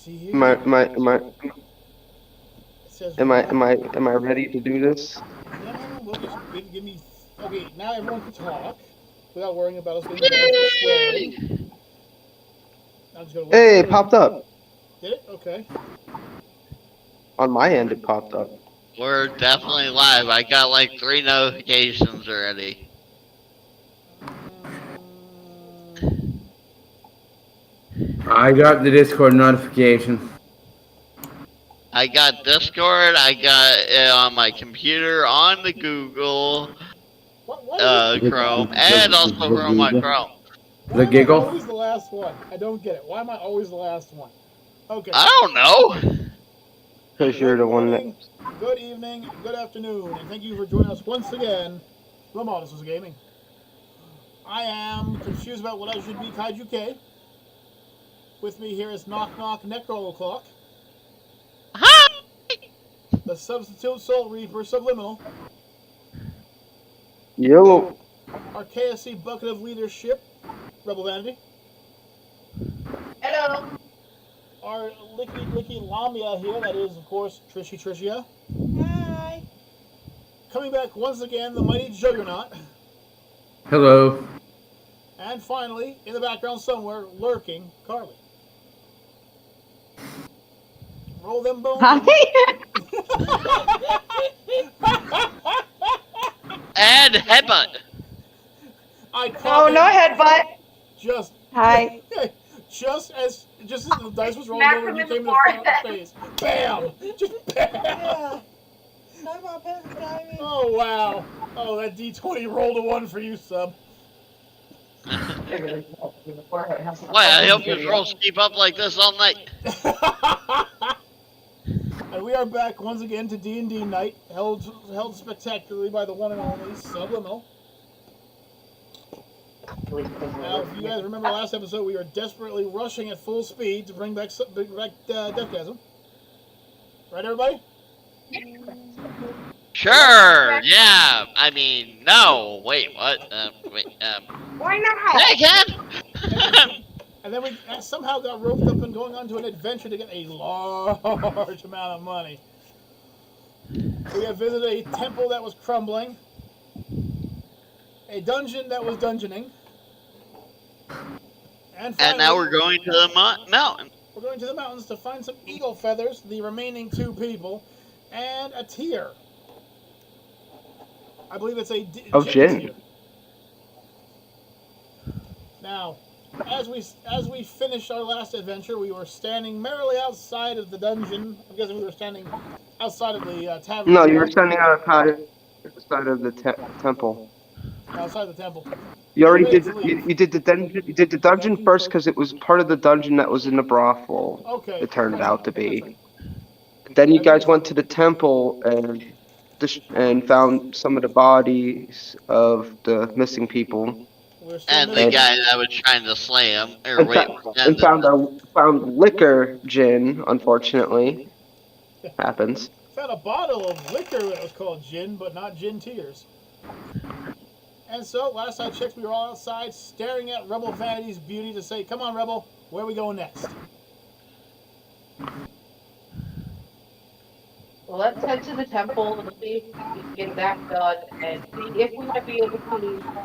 see here. Am I am I am I It says am I right. am I am I ready to do this? No, we'll just give me. Okay, now everyone can talk without worrying about us getting banned for swearing. I'm just gonna wait Hey, for it it. popped up. Did it? Okay. On my end, it popped up. We're definitely live. I got like 3 notifications already. I got the Discord notification. I got Discord. I got it on my computer, on the Google, Why is it? Chrome, and also from my Chrome. Why The am I giggle? always the last one? I don't get it. Why am I always the last one? Okay. I don't know. Because you're Good the one that. morning, good evening, good afternoon, and thank you for joining us once again. Lamar, this was gaming. I am confused about what I should be, Kaiju K. With me here is Knock Knock Necro O'Clock, Hi. the Substitute Soul Reaper Subliminal, Yellow. our KSC Bucket of Leadership, Rebel Vanity, Hello. our Licky Licky Lamia here, that is, of course, Trishy Trishia. Hi. Coming back once again, the mighty Juggernaut. Hello. And finally, in the background somewhere, lurking, Carly. Roll them bones. And headbutt. I caught Oh, no headbutt. Just Hi. just as the dice was rolling Smack over, him you in the came to the front of the forehead. face. Bam! Just bam! Yeah. Talk about perfect timing. Oh wow! Oh, that D20 rolled a 1 for you, sub. Wait, I hope your rolls keep up like this all night. And we are back once again to D&D night, held spectacularly by the one and only Subliminal. Now, if you guys remember last episode, we were desperately rushing at full speed to bring back Deathgasm. Right, everybody? Sure, yeah. I mean, no. Wait, what? Why not? Say again? And then we somehow got roped up in going on to an adventure to get a large amount of money. We have visited a temple that was crumbling, a dungeon that was dungeoning, and finally, now we're going to the mountain. we're going to the mountains to find some eagle feathers, the remaining 2 people, and a tear. I believe it's a Gin. tear. Now, as we finished our last adventure, we were standing merrily outside of the dungeon. I'm guessing we were standing outside of the tavern. No, you were standing outside of the temple. Outside the temple. You already did. You did the dungeon. You did the dungeon first because it was part of the dungeon that was in the brothel. Okay. It turned out to be. Then you guys went to the temple and found some of the bodies of the missing people. And the guy that was trying to slay him. And found liquor gin, unfortunately. Happens. Found a bottle of liquor that was called gin, but not gin tears. And so, last I checked, we were all outside staring at Rebel Vanity's beauty to say, come on, Rebel, where are we going next? Well, let's head to the temple and see if we can get that done and see if we might be able to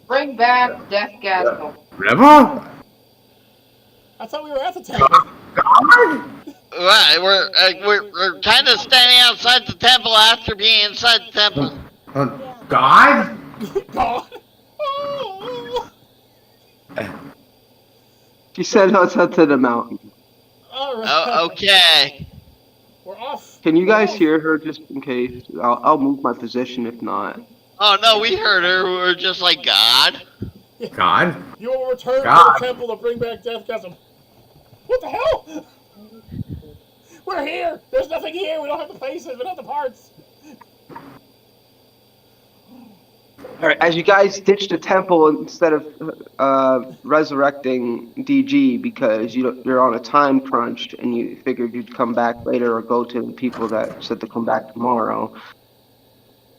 bring back Deathgasm. Rebel? I thought we were at the temple. God? Right, we're kind of standing outside the temple after being inside the temple. God? God. Oh. She said outside to the mountain. All right. Oh, okay. We're off. Can you guys hear her just in case? I'll move my position if not. Oh no, we heard her. We were just like, God. God? You will return God. to the temple to bring back Deathgasm. What the hell? We're here. There's nothing here. We don't have the places. We don't have the parts. All right, as you guys ditched the temple instead of resurrecting DG because you're on a time crunch and you figured you'd come back later or go to the people that said to come back tomorrow,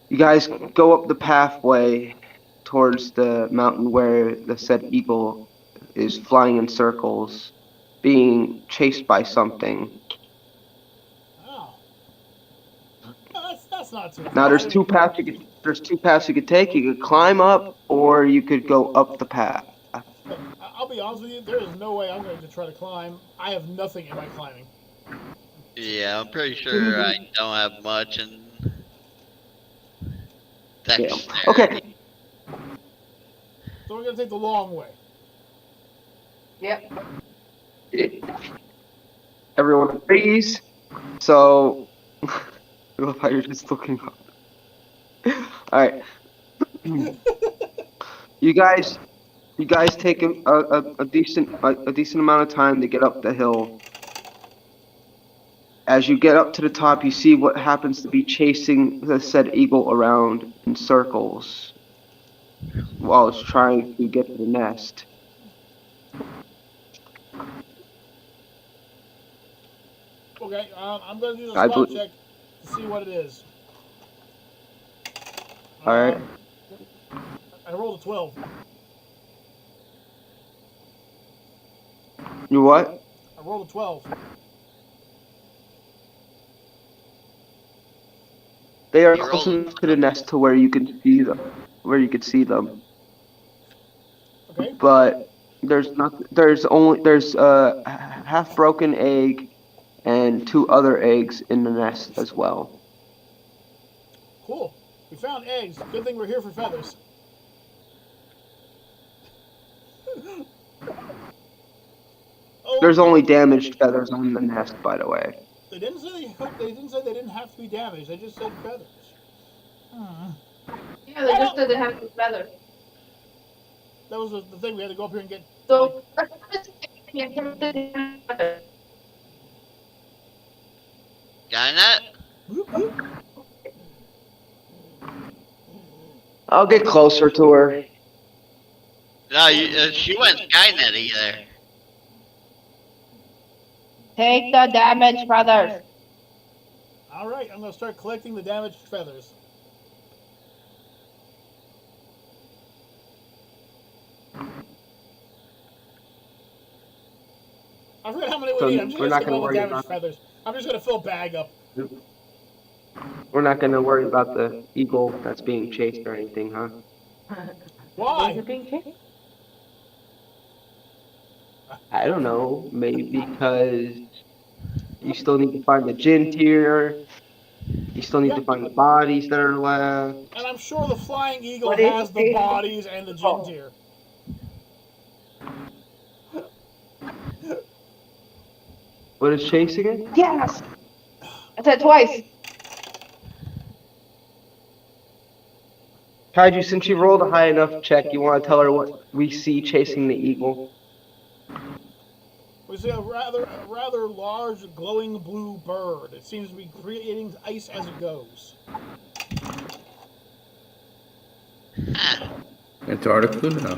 you guys go up the pathway towards the mountain where the said eagle is flying in circles being chased by something. Oh. No, that's not too Now bad. there's two paths you could take. You could climb up, or you could go up the path. I'll be honest with you, there is no way I'm going to try to climb. I have nothing in my climbing. Yeah, I'm pretty sure I don't have much in Yeah. dexterity. Okay. So we're going to take the long way. Yep. Everyone agrees. So, I love how you're just looking up. All right. You guys take a decent amount of time to get up the hill. As you get up to the top, you see what happens to be chasing the said eagle around in circles while it's trying to get to the nest. Okay, I'm going to do the I spot bel- check to see what it is. All right. I rolled a 12. You what? I rolled a 12. They are You close rolled- enough to the nest to where you can see them. Okay. But there's a half broken egg and 2 other eggs in the nest as well. Cool. We found eggs. Good thing we're here for feathers. Oh, There's only damaged feathers on the nest, by the way. they didn't say they didn't have to be damaged. They just said feathers. Yeah, they just said they had some feathers. That was the thing. We had to go up here and get. So, Skynet? I'll get closer to her. No, she went Skynet there. take the damaged feathers. All right, I'm gonna start collecting the damaged feathers. I forget how many we So need. I'm just we're gonna not skip gonna all the worry damaged about feathers. I'm just gonna fill a bag up. We're not gonna worry about the eagle that's being chased or anything, huh? Why? I don't know. Maybe because you still need to find the gin tier. You still need to find the bodies that are left. And I'm sure the flying eagle What is has the it? bodies and the gin tier. What is chasing it? Yes! I said twice. Kaiju, since you rolled a high enough check, you want to tell her what we see chasing the eagle? We see a rather large glowing blue bird. It seems to be creating ice as it goes. Antarctica? No.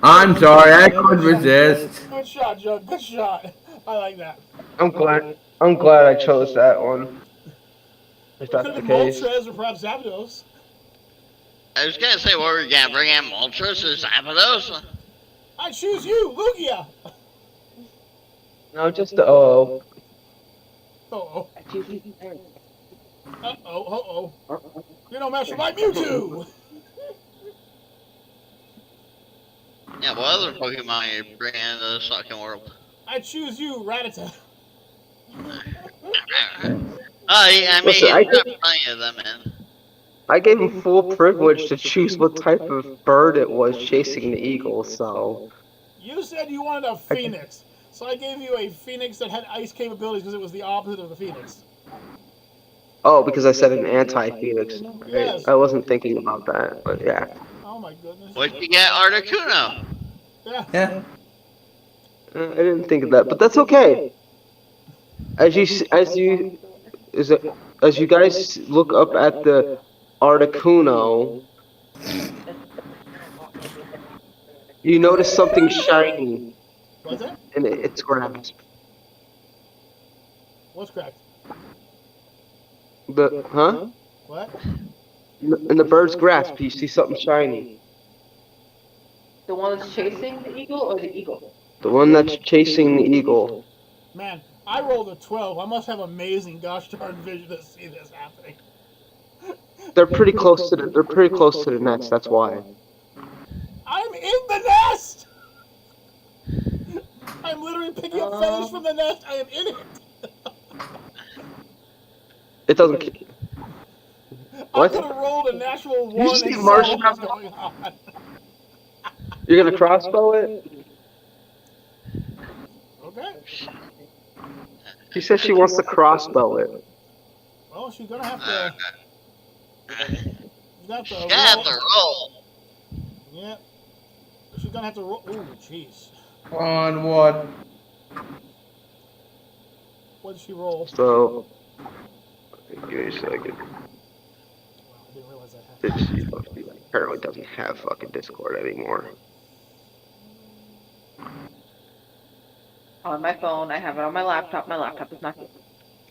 I'm sorry, I couldn't resist. Good shot, Joe. Good shot. I like that. I'm glad I chose that one. If It that's could the have been case. Moltres or perhaps Zapdos. I was gonna say, what were we gonna bring in? Moltres or Zapdos? I choose you, Lugia. No, just the oh. Uh-oh. Uh-oh. You're no match for my Mewtwo. Yeah, what other Pokemon are you bringing into the sucking world? I choose you, Rattata. Oh, yeah, I mean, Listen, he's got plenty of them in. I gave him full privilege to choose what type of bird it was chasing the eagle, so. You said you wanted a phoenix, so I gave you a phoenix that had ice capabilities because it was the opposite of the phoenix. Oh, because I said an anti-Phoenix. Right? Yes. I wasn't thinking about that, but yeah. Oh my goodness. What'd you get, Articuno? Yeah. Yeah. I didn't think of that, but that's okay. As you guys look up at the Articuno, you notice something shiny What's that? in its grasp. What's cracked? Huh? What? In the bird's grasp, you see something shiny. The one that's chasing the eagle or the eagle? The one that's chasing the eagle. Man, I rolled a 12. I must have amazing gosh darn vision to see this happening. They're pretty close to the nest. That's why. I'm in the nest! I'm literally picking up feathers from the nest. I am in it. It doesn't. I could have rolled a natural 1 see and saw Martian what was going on. You're gonna crossbow it? Okay. She says she wants to crossbow it. Well, she's gonna have to. She's gonna Have to roll. Yeah. She's gonna have to roll. Ooh, jeez. On what? What did she roll? So, give me a second. Wow, I didn't realize that happened. She apparently doesn't have fucking Discord anymore. On my phone, I have it on my laptop. My laptop is not good.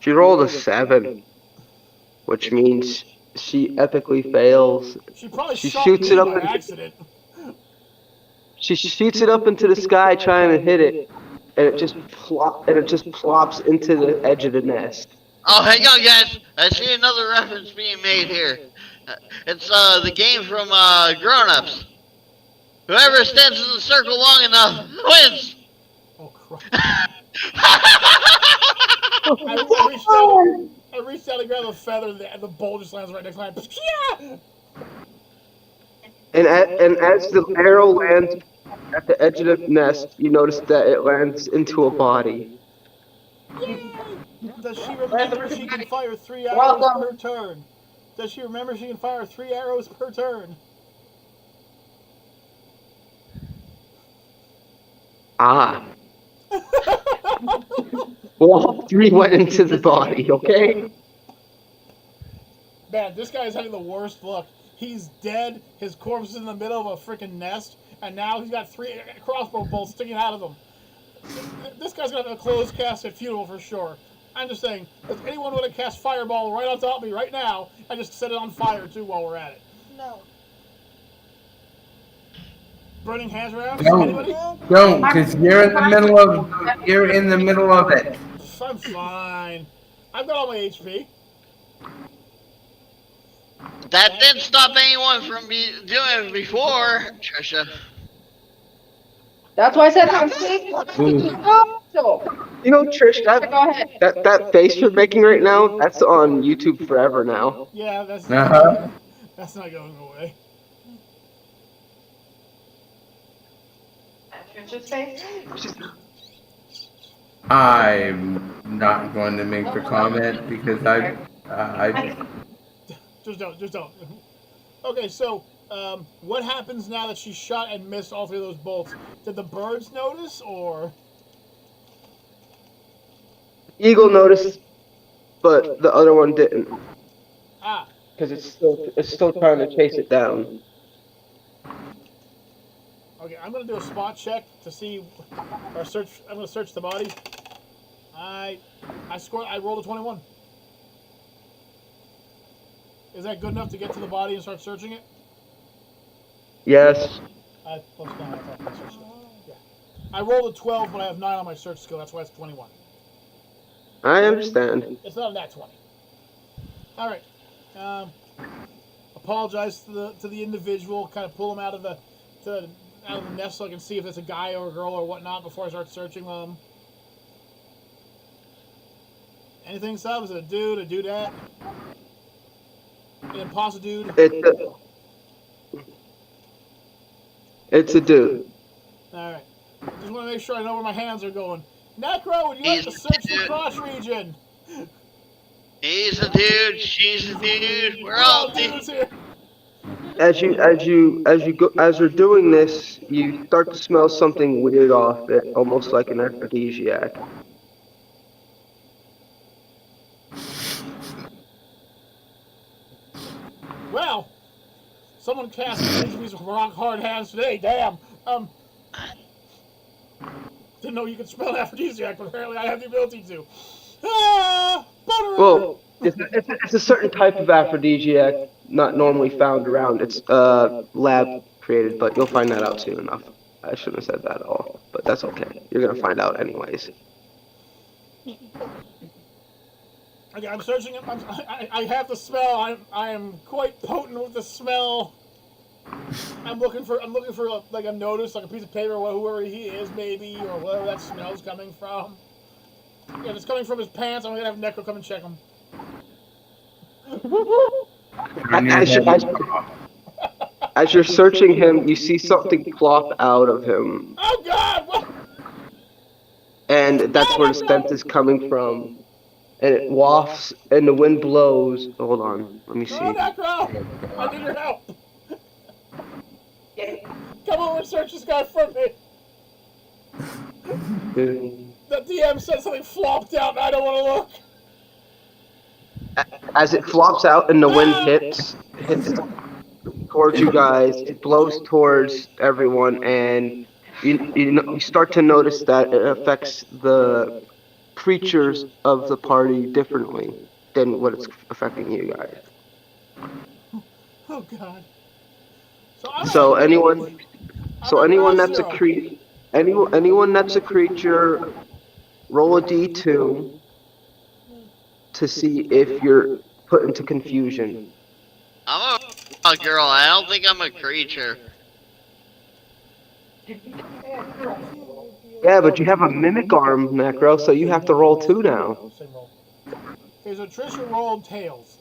She rolled a 7, which means she epically fails. She probably She shot shoots me it up by into- accident. She shoots it up into the sky trying to hit it, and it just plops into the edge of the nest. Oh, hang on, guys. I see another reference being made here. It's the game from Grown Ups. Whoever stands in the circle long enough wins. Oh crap! I reached out to grab a feather, and the bolt just lands right next to mine. Yeah! And as the arrow lands at the edge of the nest, you notice that it lands into a body. Yay! Does she remember she can fire 3 arrows per turn? Does she remember she can fire 3 arrows per turn? Ah. Well, all 3 went into the body, okay? Man, this guy's having the worst luck. He's dead, his corpse is in the middle of a freaking nest, and now he's got 3 crossbow bolts sticking out of him. This guy's gonna have a closed cast at funeral for sure. I'm just saying, if anyone would have cast Fireball right on top of me right now, I just set it on fire too while we're at it. No. Burning hands around? Don't. Anybody? Don't, because you're in the middle of it. I'm fine. I've got all my HP. That didn't stop anyone from doing it before, Trisha. That's why I said I'm safe. So, You know, Trish, go ahead. that face you're making right now, that's on YouTube forever now. Yeah, that's Uh-huh. that's not going away. Trisha's face? I'm not going to make the comment because I Just don't. Okay, so what happens now that she shot and missed all 3 of those bolts? Did the birds notice, or? Eagle noticed, but the other one didn't, Ah, because it's still trying to chase it down. okay. I'm gonna do a spot check to see, or search. I'm gonna search the body. I rolled a 21. Is that good enough to get to the body and start searching it? Yes. Yeah. I rolled a 12, but I have 9 on my search skill. That's why it's 21. I understand. It's not a nat 20. All right. Apologize to the individual. Kind of pull him out of the nest so I can see if it's a guy or a girl or whatnot before I start searching them. Anything, Sub? Is it a dude, a dudette? An imposter dude? It's a dude. All right. Just want to make sure I know where my hands are going. Necro, would you like to search the crotch region? He's a dude, she's a dude, we're all dudes. here. As you're doing this, you start to smell something weird off it, almost like an aphrodisiac. Well, someone cast these rock hard hands today. Damn. Didn't know you could spell aphrodisiac, but apparently I have the ability to. Ah, Well, it's a certain type of aphrodisiac. not normally found around. It's lab created, but you'll find that out soon enough. I shouldn't have said that at all, but that's okay. You're gonna find out anyways. Okay, I'm searching. I have the smell. I am quite potent with the smell. I'm looking for like a notice, like a piece of paper, or whoever he is, maybe, or whatever that smell's coming from. If it's coming from his pants, I'm gonna have Neko come and check him. As you're searching him, you see something plop out of him. Oh God! What? And that's where the scent is coming from. And it wafts, and the wind blows. Hold on, let me see. Oh, Neko! I need your help. Come over and search this guy for me. The DM said something flopped out, and I don't want to look. As it flops out and the wind hits towards you guys, it blows towards everyone, and you start to notice that it affects the creatures of the party differently than what it's affecting you guys. Oh God. So anyone that's anyone that's a creature, roll a d2 to see if you're put into confusion. I'm a girl. I don't think I'm a creature. Yeah, but you have a mimic arm, Necro, so you have to roll 2 now. Okay, so Trisha rolled tails.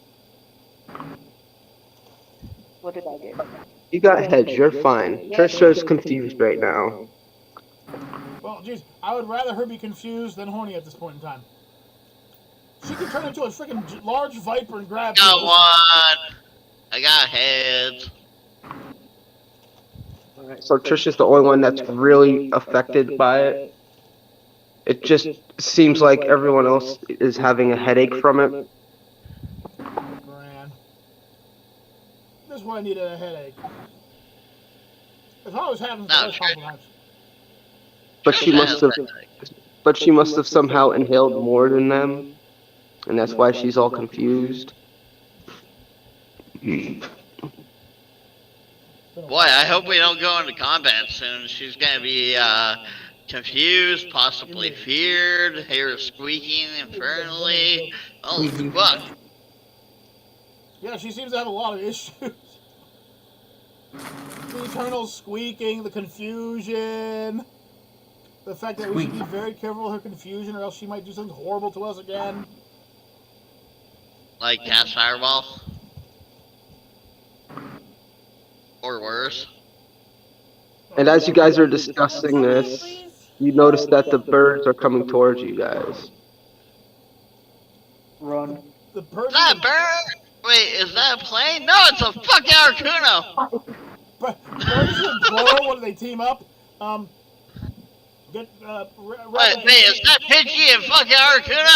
What did I get? You got heads, you're fine. Trisha's confused right now. Well, geez, I would rather her be confused than horny at this point in time. She could turn into a freaking large viper and grab Got you. one. I got heads. So Trisha's the only one that's really affected by it. It just seems like everyone else is having a headache from it. Man. This is why I needed a headache. If I was having the first couple times. But she must have somehow inhaled more than them, and that's why she's all confused. Boy, I hope we don't go into combat soon. She's gonna be confused, possibly feared, hair squeaking infernally. Holy fuck. Yeah, she seems to have a lot of issues. The eternal squeaking, the confusion, the fact that we should be very careful with her confusion, or else she might do something horrible to us again. Like cast fireball. Or worse. And as you guys are discussing this, you notice that the birds are coming towards you guys. Run. The bird. Is that a bird? Wait, is that a plane? No, it's a fucking Arcuno! Birds and plural, what do they team up? Wait, is that Pidgey and fucking Arcuno?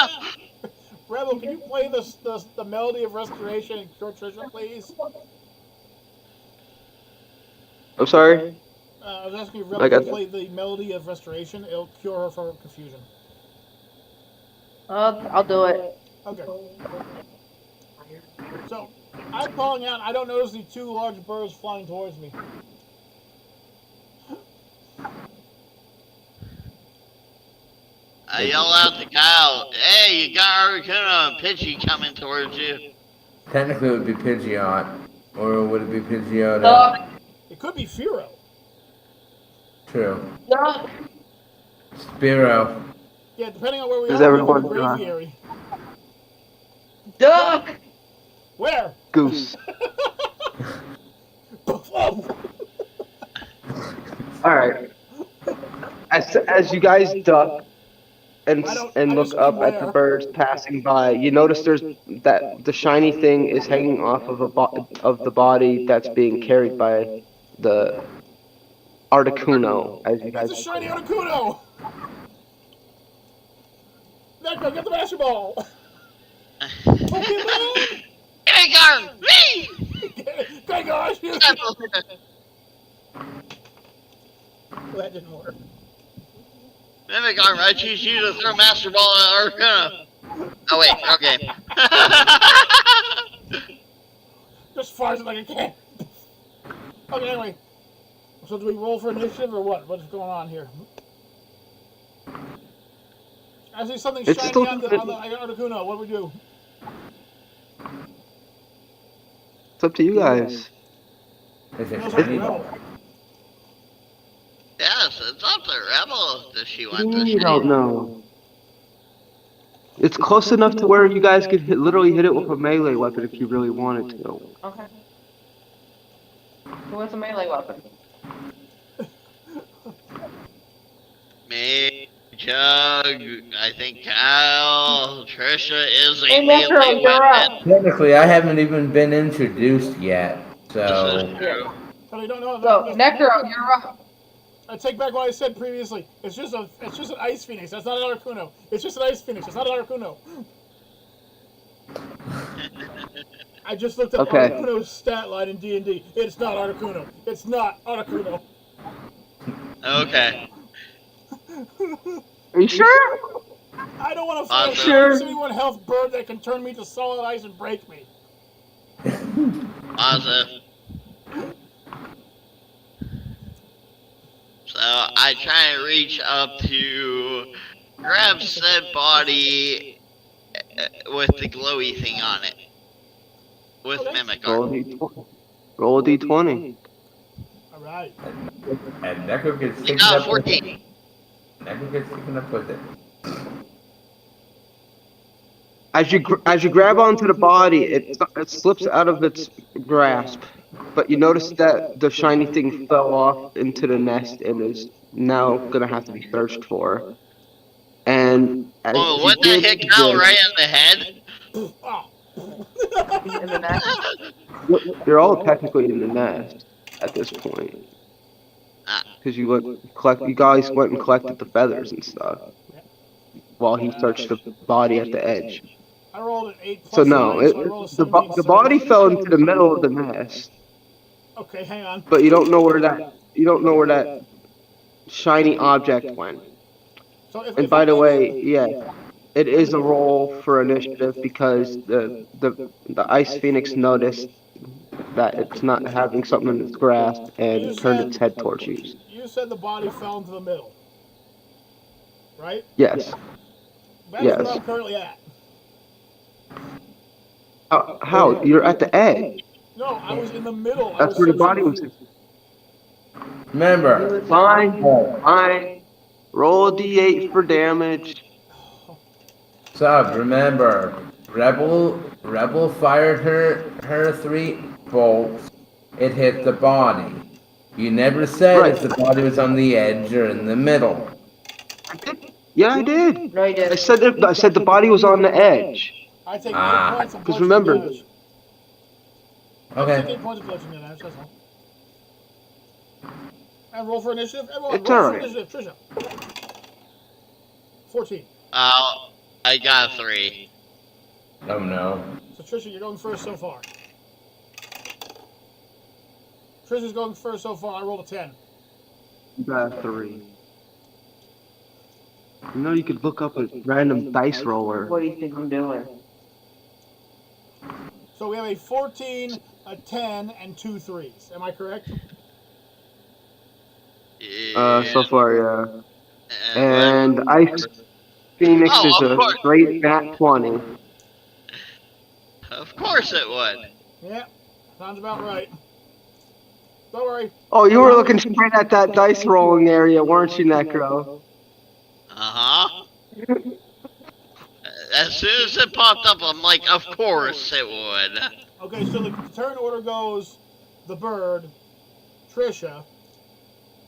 Rebel, can you play the melody of restoration and cure Trisha, please? I'm sorry? I was asking if Rebel can play the melody of restoration. It'll cure her from confusion. I'll do it. Okay. So, I'm calling out. I don't notice the 2 large birds flying towards me. I yell out to Kyle, hey, you got Arcuno and Pidgey coming towards you. Technically, it would be Pidgeot. Or would it be Pidgeotto? It could be Firo. True. Duck. Spiro. Yeah, depending on where we Is are, everyone we're in the graviary. Duck. Where? Goose. Alright. As you guys duck and look up at the birds passing by, you notice that the shiny thing is hanging off of the body that's being carried by the Articuno. As you guys. It's a shiny Articuno! Neko, get the master ball! Pokemon! Gengar! Me! Gengar, shoot! That didn't work. Mimigarm, I choose you to throw Master Ball at Arcuno. Oh wait, okay. as far as like I can. Okay, anyway. So do we roll for initiative or what? What's going on here? I see something It's shiny still- on the Articuno. What do we do? It's up to you guys. Is it Feels like shiny? Rebel. Yes, it's up to Rebel. Does she want to You don't know. It's close enough to where you guys could literally hit it with a melee weapon if you really wanted to. Okay. Who wants a melee weapon? Me, Jug, I think Kyle, Trisha is a Hey, Metro, melee you're weapon. up. Technically, I haven't even been introduced yet, This so. is true. But I don't know. So, Necro, you're up. I take back what I said previously. It's just an ice phoenix. That's not an Articuno. It's just an ice phoenix. It's not an Articuno. I just looked up Okay. Articuno's stat line in DnD. It's not Articuno. It's not Articuno. Okay. Are you sure? I don't want to fight a Sure. 71 health bird that can turn me to solid ice and break me. Positive. So I try and reach up to grab said body with the glowy thing on it. With Okay. Mimic Roll a Art. d20. Roll a d20. All right. And Neko gets I taken got up with it. 14. Neko gets taken up with it. As you grab onto the body, it slips out of its grasp. But you notice that the shiny thing fell off into the nest and is now gonna have to be searched for. And as Oh, you wouldn't that did hit Kyle this- right in the head? Oh. In the nest. You're all technically in the nest at this point. Because you guys went and collected the feathers and stuff while he searched the body at the edge. I rolled an 8 So plus no, 9, so I rolled a the 17. the body fell into the middle of the nest, Okay, hang on. but you don't know where that shiny object went. So And by the way, yeah, it is a roll for initiative because the ice phoenix noticed that it's not having something in its grasp and turned its head towards you. You said the body fell into the middle, right? Yes. That's Yes. where I'm currently at. How? You're at the edge. No, I was in the middle. I That's was where the searching body for- was. Remember, Fine. Fine. Roll a d8 for damage. Sub, remember, Rebel fired her 3 bolts. It hit the body. You never said if the body was on the edge or in the middle. Yeah, I did. No, you didn't. I said the body was on the edge. I take 8 Ah. points of 'Cause bludgeoning remember- damage. I take Okay. 8 points of bludgeoning damage, that's all. And roll for initiative. Everyone, It's roll for alright. initiative. Trisha. 14. I got 3. Oh no. So Trisha, you're going first so far. Trisha's going first so far. I rolled a 10. You got 3. You know you could look up a random dice roller. What do you think I'm doing? So we have a 14, a 10, and 2 3s. Am I correct? So far, yeah. And And Ice Phoenix Oh, is of a course. straight nat 20. of course it would. Yeah, sounds about right. Don't worry. Oh, you were looking straight at that dice rolling area, weren't you, Necro? Uh-huh. As soon as it popped up, I'm like, of course it would. Okay, so the turn order goes the bird, Trisha,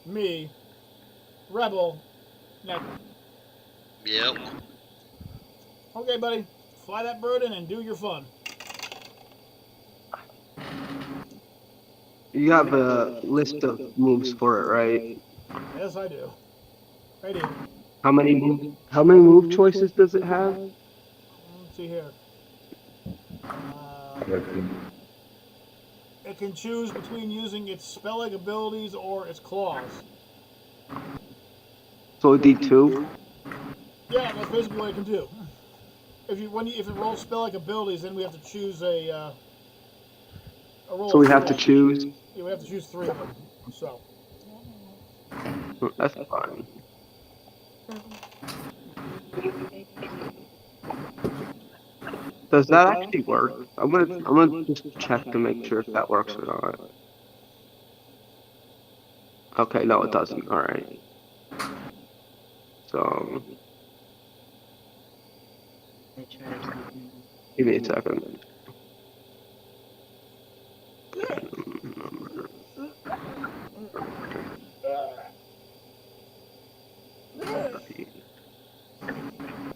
me, Rebel, Necro. Yep. Okay, buddy. Fly that bird in and do your fun. You have a list of moves for it, right? Yes, I do. Right here. How many move choices does it have? Let's see here. It can choose between using its spell-like abilities or its claws. So D2. Yeah, that's basically what it can do. If it rolls spell-like abilities, then we have to choose a a roll So of we have to 3. choose. Yeah, we have to choose 3 of them. So. That's fine. Does that actually work? I'm gonna just check to make sure if that works or not. Okay, no, it doesn't. All right. So give me a second.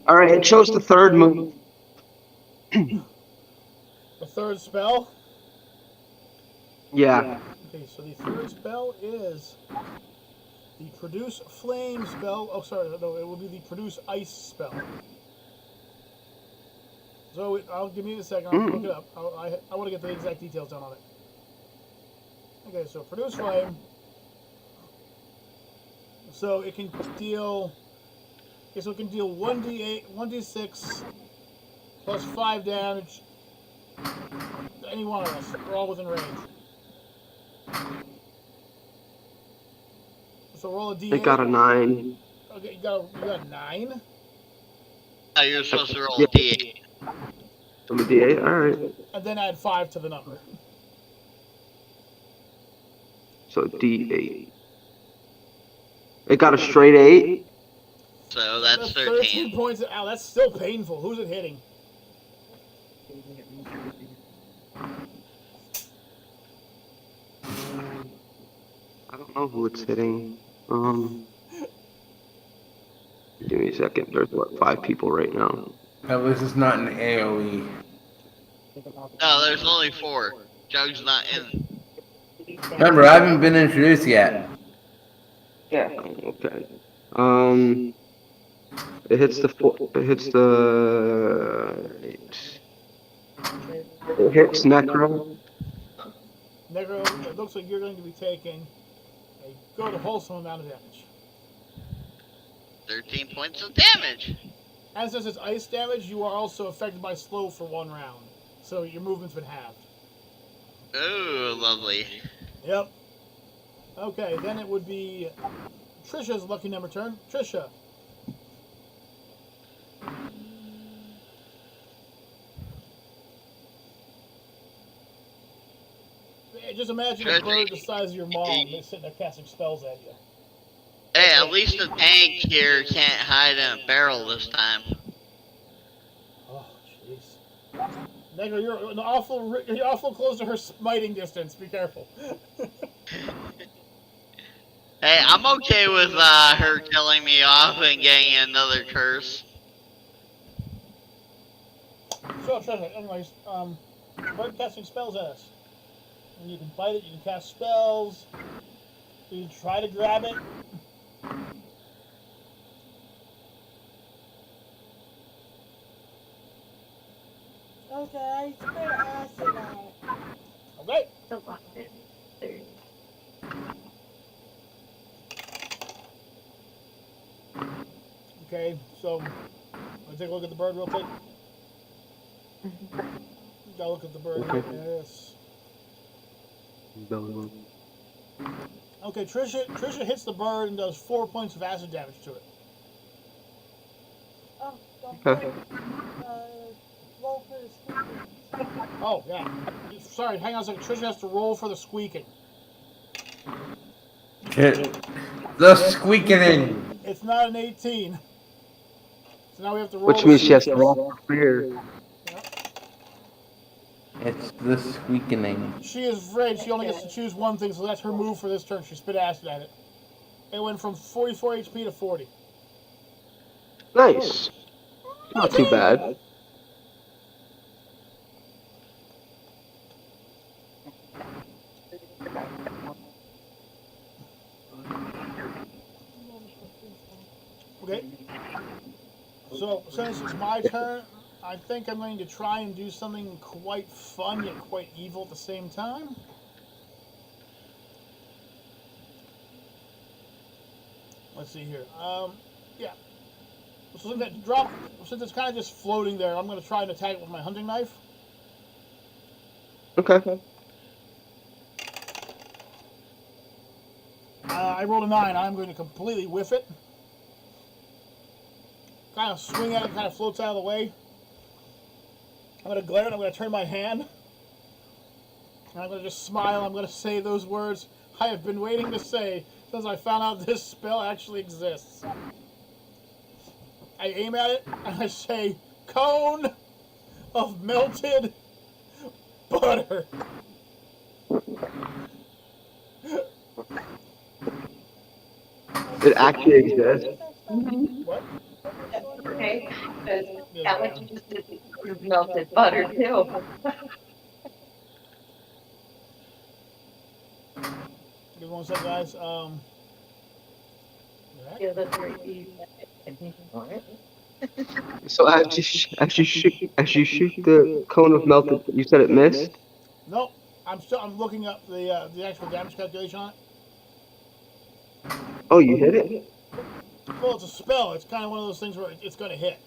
All right, it shows the third move. The third spell? Yeah. Okay, so the third spell is the Produce Flame spell. Oh, sorry, no, it will be the Produce Ice spell. So, I'll give me a second. I'll look it up. I want to get the exact details down on it. Okay, so Produce Flame. So it can deal. Okay, so it can deal 1d8, 1d6, plus 5 damage to any one of us. We're all within range. So roll a d8. It got a 9. Okay, you got 9. Oh, you're supposed to roll Yeah. a D8. So the D8. All right. And then add 5 to the number. So D8. It got a straight 8. So that's 13. points. Ow, that's still painful. Who's it hitting? I don't know who it's hitting. Give me a second. There's what, 5 people right now. At least it's not an AoE. No, there's only 4. Jug's not in. Remember, I haven't been introduced yet. Yeah. Okay. It hits the. It hits the. It hits Necro. Negro, it looks like you're going to be taking a good wholesome amount of damage. 13 points of damage. And since it's ice damage, you are also affected by slow for 1 round. So your movement's been halved. Ooh, lovely. Yep. Okay, then it would be Trisha's lucky number turn. Trisha. Just imagine a bird the size of your mom that's sitting there casting spells at you. Hey, at least the tank here can't hide in a barrel this time. Oh, jeez. Negro, you're awful close to her smiting distance. Be careful. Hey, I'm okay with her killing me off and getting another curse. So, Trisha, anyways, bird casting spells at us. And you can bite it, you can cast spells, you can try to grab it. Okay, spit acid out. Okay. Okay, so let's take a look at the bird real quick. Gotta look at the bird. Okay. Yes. Okay, Trisha hits the bird and does 4 points of acid damage to it. Oh, don't Okay. roll for the squeaking. Oh, yeah. Sorry, hang on a second. Trisha has to roll for the squeaking. The squeaking. It's not an 18. So now we have to roll. Which means she has to roll for fear. It's the squeaking. She is afraid she only gets to choose one thing, so that's her move for this turn. She spit acid at it. It went from 44 HP to 40. Nice. Not too bad. Okay. So, since it's my turn, I think I'm going to try and do something quite fun yet quite evil at the same time. Let's see here. Yeah. So since it's kind of just floating there, I'm going to try and attack it with my hunting knife. Okay. I rolled a 9. I'm going to completely whiff it. Kind of swing at it, kind of floats out of the way. I'm going to glare and I'm going to turn my hand. And I'm going to just smile. I'm going to say those words I have been waiting to say since I found out this spell actually exists. I aim at it and I say, cone of melted butter. It actually exists. What? Okay, because Yeah, that what you just did with melted butter too. Give me 1 second, guys. The other three. So as you shoot the cone of melted, you said it missed. Nope. I'm looking up the actual damage calculation on it. Oh, you hit it. Well, it's a spell. It's kind of one of those things where it's going to hit.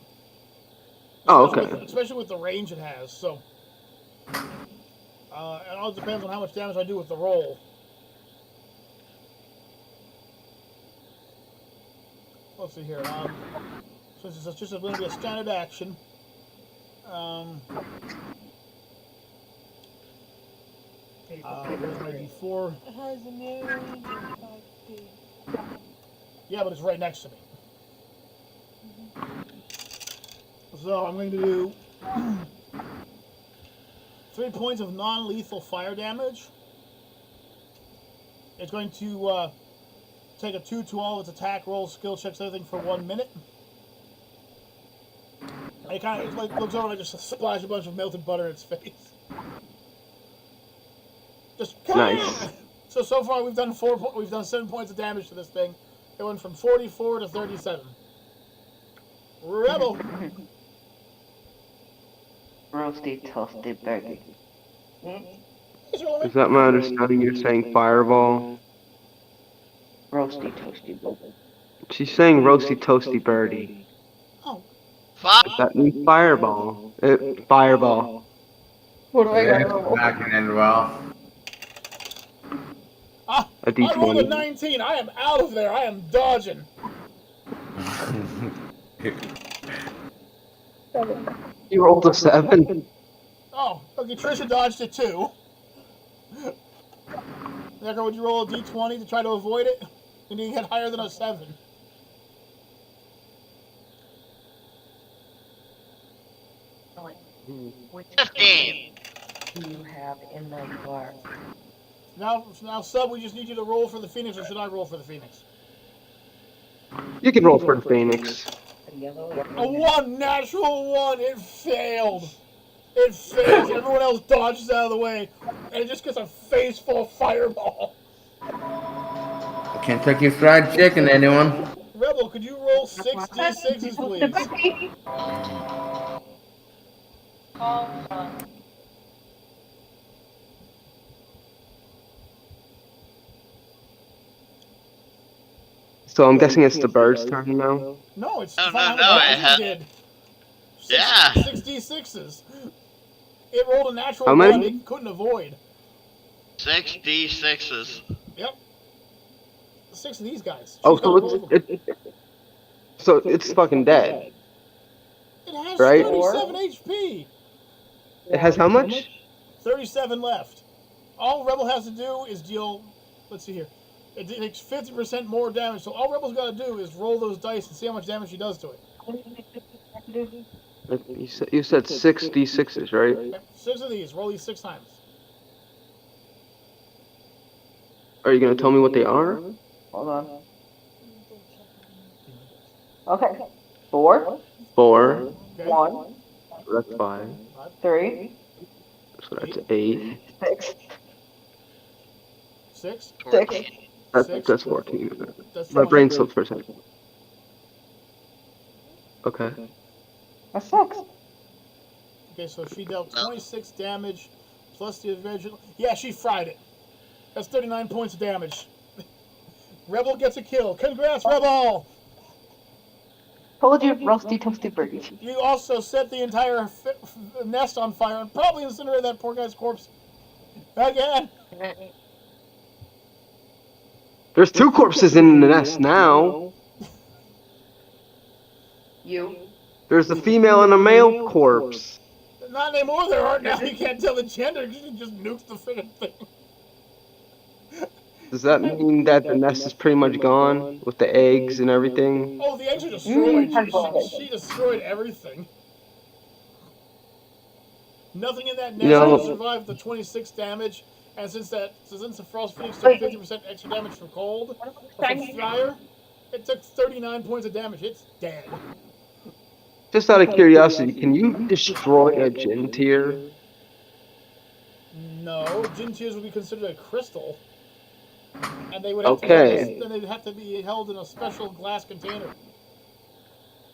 Oh, Especially okay. especially with the range it has. So it all depends on how much damage I do with the roll. Let's see here. Since it's just going to be a standard action. Where's my D4? It has a melee range of 5 feet. Yeah, but it's right next to me. So I'm going to do 3 points of non-lethal fire damage. It's going to take a 2 to all its attack rolls, skill checks, everything for 1 minute. And it kind of like looks over and I just splash a bunch of melted butter in its face. Just Nice. So far we've done 7 points of damage to this thing. It went from 44 to 37. Rebel. Roasty toasty burger. Is that my understanding? You're saying fireball. Roasty toasty burger. She's saying roasty toasty birdie. Oh, That means fireball. Fireball. What do I Yeah, got? backing in well. I A rolled a D20. 19. I am out of there. I am dodging. You rolled a 7. Oh, okay. Trisha dodged it too. Necker, would you roll a D20 to try to avoid it? And you get higher than a 7. Which 15. do you have in the bar? Now, Sub, we just need you to roll for the Phoenix, or should I roll for the Phoenix? You can roll for the Phoenix. A yellow. A 1, natural 1. It failed. It fails. Everyone else dodges out of the way, and it just gets a face full of fireball. Kentucky Fried Chicken, anyone? Rebel, could you roll 6 D6s, please? So I'm guessing it's the bird's turn now. No, it's No, fine. no, It it had- did. Yeah. 6 D6s. It rolled a natural How 1 many? it couldn't avoid. 6 D6s. Yep. 6 of these guys. Oh, She's got both of them. so it's fucking dead. It has right? 37 HP. It has how much? 37 left. All Rebel has to do is deal. Let's see here. It takes 50% more damage. So all Rebel's got to do is roll those dice and see how much damage she does to it. You said 6 D6s, right? Yep, 6 of these. Roll these 6 times. Are you gonna tell me what they are? Hold on. Okay. 4, 4. Okay. 1, So that's 5. 3, So that's 8. 6, 6. 14. That's 14. That's My 20. brain slipped for a second. Okay. a 6. Okay, so she dealt 26 damage plus the original. Yeah, she fried it. That's 39 points of damage. Rebel gets a kill. Congrats, Rebel! Told you, roasty toasty burger. You also set the entire nest on fire and probably incinerated that poor guy's corpse again. There's 2 corpses in the nest now. You. There's a female and a male corpse. Not anymore, there aren't now. You can't tell the gender. You just nukes the freaking thing. Does that mean that the nest is pretty much gone with the eggs and everything? Oh, the eggs are destroyed. Mm. She destroyed everything. Nothing in that You nest will know, survive the 26 damage, and since the Frost Phoenix took 50% extra damage from cold, or from fire, it took 39 points of damage. It's dead. just out of curiosity, can you destroy a gin tier? No, gin tears would be considered a crystal, and they would have to be Okay. then they'd have to be held in a special glass container.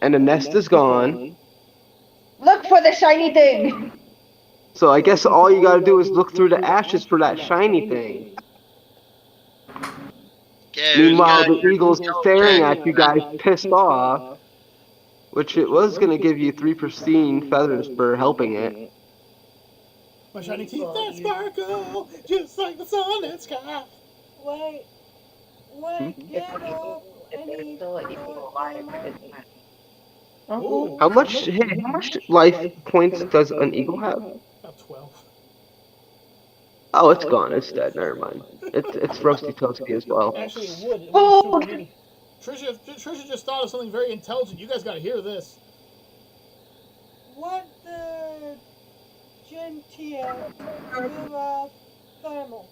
And the nest is gone. Look for the shiny thing. So I guess all you gotta do is look through the ashes for that shiny thing. Okay, who's Meanwhile, got the your eagle's skill staring check? at you guys pissed off, which it was gonna give you 3 pristine feathers for helping it. My shiny teeth that sparkle, just like the sun and sky. Wait, wait, Hmm? get off. I If there's need still an eagle more alive, ammo. it's fine. Ooh, How much life points does an eagle have? about 12. Oh, it's gone. It's dead. Never mind. It's roasty toasty as well. Actually, it would. It would Oh. be super meaty. Trisha just thought of something very intelligent. You guys got to hear this. What the gentile give off thermal?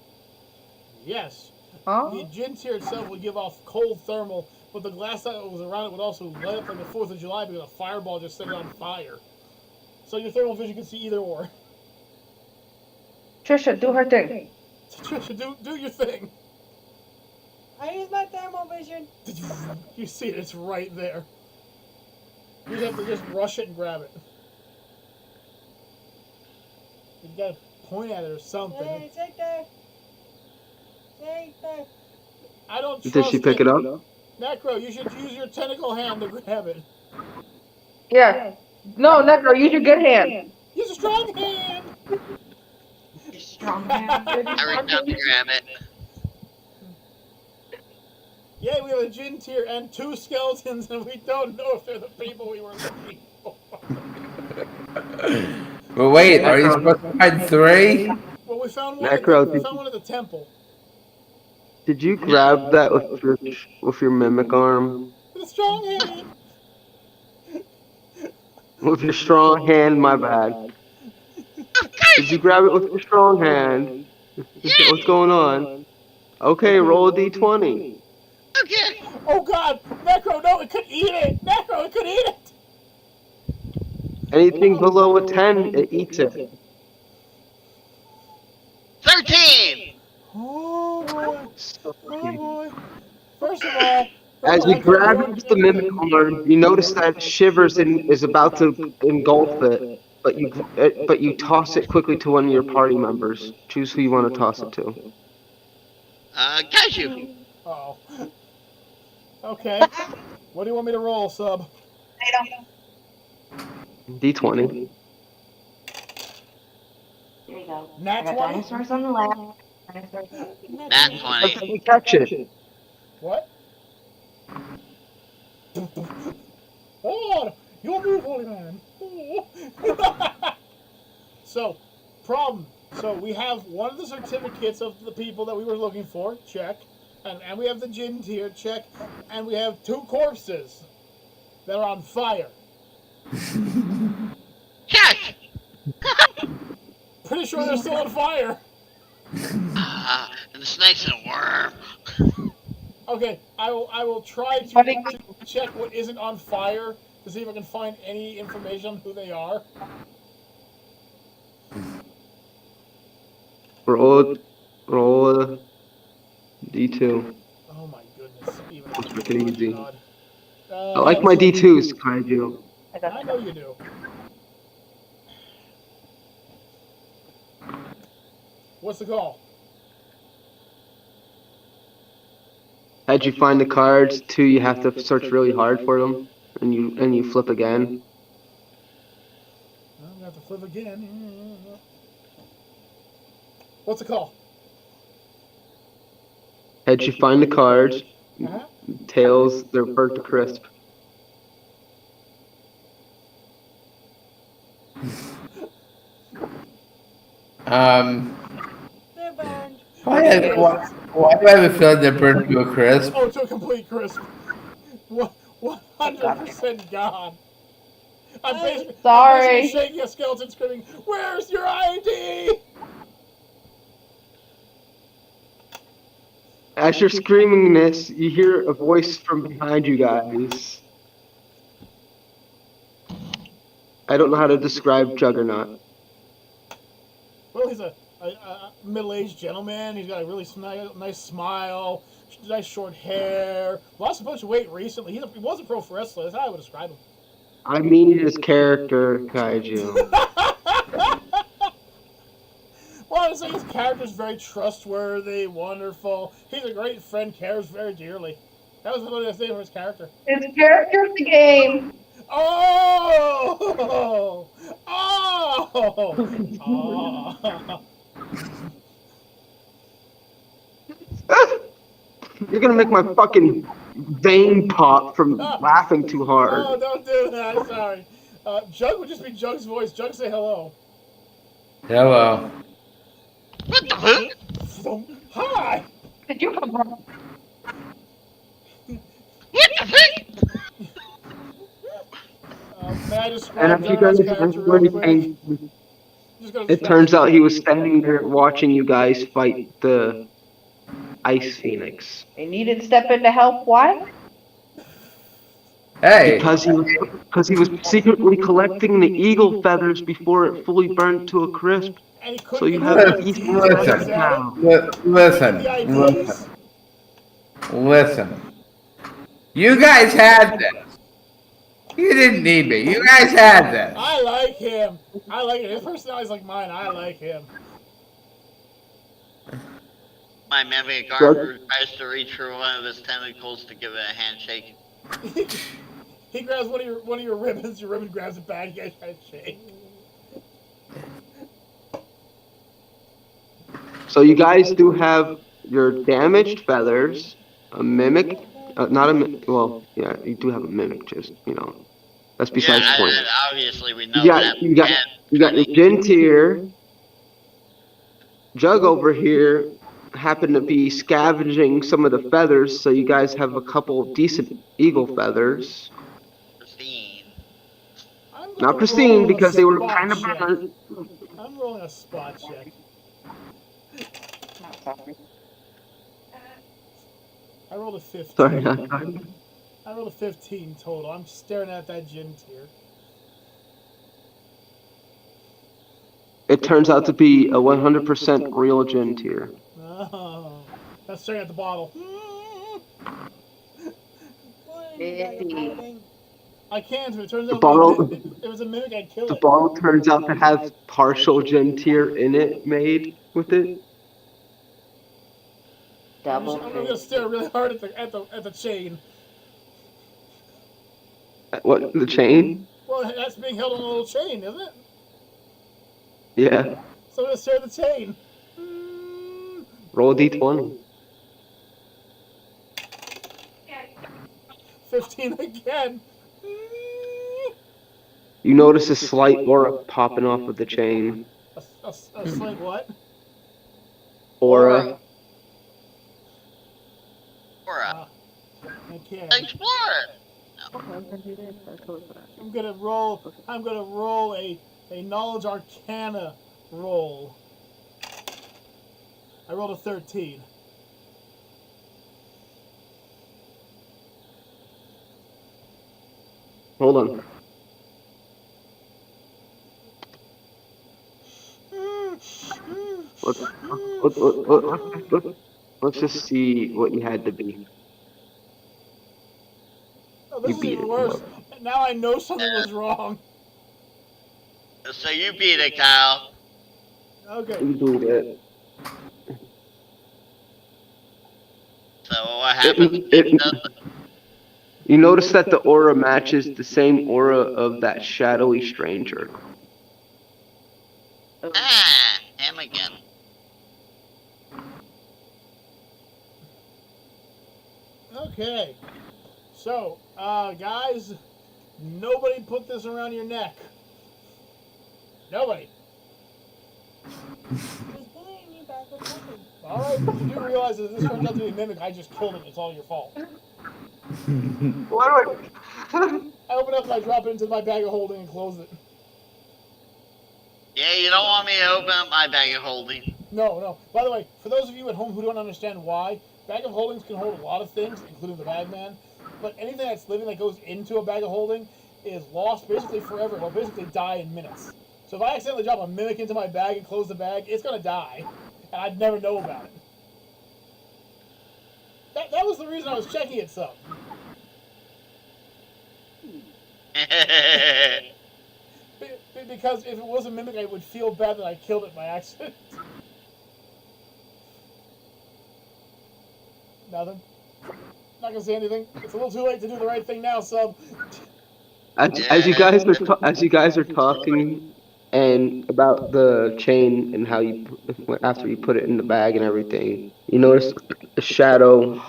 Yes, Huh? the gin tier itself would give off cold thermal, but the glass that was around it would also light up like the 4th of July because a fireball just set it on fire. So your thermal vision can see either or. Trisha, do her thing. Trisha, do your thing. I use my thermal vision. You see it, it's right there. You have to just rush it and grab it. You gotta point at it or something. Hey, it's right there. It's right there. I don't trust Did she pick it up? Necro, you should use your tentacle hand to grab it. Yeah. No, Necro, use your good hand. Use a strong hand! Strong hand. I reached out to grab it. Yeah, we have a gin tier and 2 skeletons, and we don't know if they're the people we were looking for. But wait, are you supposed to find 3? Well, we found one. Necro, We found one at the temple. Did you grab that with your mimic arm? With a strong hand. With your strong hand, my bad. Did you grab it with your strong hand? What's going on? Okay, roll a d20. Okay. Oh God, Necro, no, it could eat it. Necro, it could eat it. Anything below a 10, it eats it. 13! Oh boy. So Oh cute. boy. First of all, As you grab it with the mimic arm, you notice that it shivers and is about to engulf it, but you toss it quickly to one of your party members. Choose who you want to toss it to. Cashew. Oh. Okay. What do you want me to roll, sub? D20. Here you go. Nat I got 20? dinosaurs on the left. Dinosaurs. Nat Let's 20. catch it. What? Oh, you'll move, holy man. So, problem. So we have one of the certificates of the people that we were looking for, check. And we have the gin tier, check. And we have 2 corpses that are on fire. Check! Pretty sure they're still on fire. And the snake's a worm. Okay, I will try to check what isn't on fire to see if I can find any information on who they are. Roll a D2. Oh my goodness. Even It's freaking easy. God. I like my D2s, Kaiju. I know you do. What's the call? How'd you find the cards? 2, you have to search really hard for them, and you flip again. I'm gonna have to flip again. What's the call? Heads, you find the cards. Uh-huh. Tails, they're burnt to crisp. They're burned. Why do I have a feeling they're burnt to a crisp? Oh, to a complete crisp. 100% gone. I'm basically Sorry. shaking a skeleton screaming, "Where's your ID?" As you're screaming this, you hear a voice from behind you guys. I don't know how to describe Juggernaut. Well, he's a middle-aged gentleman. He's got a really nice smile, nice short hair, lost a bunch of weight recently. He was a pro wrestler. That's how I would describe him. I mean his character, Kaiju. Well, I would say his character's very trustworthy, wonderful. He's a great friend, cares very dearly. That was the name of his character. His character's the game. Oh! Oh! You're gonna make my fucking vein pop from laughing too hard. Oh, don't do that. I'm sorry. Jug would just be Jug's voice. Jug, say hello. Hello. What the fuck? Hi! Did you come from? What the fuck? May I And describe if you Juggernaut's guys character remember real quick? anything, Just gonna it describe turns out he was standing there watching you guys fight the Ice Phoenix. They needed to step in to help. Why? Hey. Because he was secretly collecting the eagle feathers before it fully burned to a crisp. And he So couldn't you get have the the IDs East while he was Listen. at it. Listen. The IDs. Listen. You guys had this. You didn't need me. You guys had this. I like him. I like it. His personality's like mine. I like him. My mimic armor tries to reach for one of his tentacles to give it a handshake. He grabs one of your ribbons. Your ribbon grabs it back. You guys try to shake. So you guys do have your damaged feathers, a mimic, not a well, yeah, you do have a mimic. Just that's besides the point. Obviously we know You that. got your Gin tier. Jug over here happened to be scavenging some of the feathers, so you guys have a couple decent eagle feathers. Pristine. Not pristine because they were kind of burnt. I'm rolling a spot check. I rolled a 15. Sorry, I rolled a 15 total. I'm staring at that gin tier. It turns out to be a 100% real gin tier. Oh, that's staring at the bottle. I can't. It turns out it was a mimic. I'd kill The it. bottle turns out to have partial gin tier in it made with it. I'm gonna stare really hard at the chain. What, the chain? Well, that's being held on a little chain, isn't it? Yeah. So I'm gonna stare at the chain. Roll a d20. 15 again. You notice a slight aura popping off of the chain. A slight what? Aura. Aura. Okay. Explore it. I'm gonna roll a knowledge arcana roll. I rolled a 13. Hold on. Let's just see what you had to be. Oh, this You is beat even it. worse. Now I know something was wrong. So you beat it, Kyle. Okay. You beat it. So what happens if it doesn't? You notice that the aura matches the same aura of that shadowy stranger. Ah, him again. Okay. So, guys, nobody put this around your neck. Nobody. Just bullying me back with nothing. All right, but you do realize that if this turns out to be a mimic, I just killed it. It's all your fault. What do I open it up and I drop it into my bag of holding and close it. Yeah, you don't want me to open up my bag of holding. No. By the way, for those of you at home who don't understand why, bag of holdings can hold a lot of things, including the bagman. But anything that's living that goes into a bag of holding is lost basically forever. It'll basically die in minutes. So if I accidentally drop a mimic into my bag and close the bag, it's gonna die, and I'd never know about it. That was the reason I was checking it some. Because if it was a mimic, I would feel bad that I killed it by accident. Nothing. Not gonna say anything. It's a little too late to do the right thing now, sub. As you guys are talking and about the chain and how after you put it in the bag and everything, you notice a shadow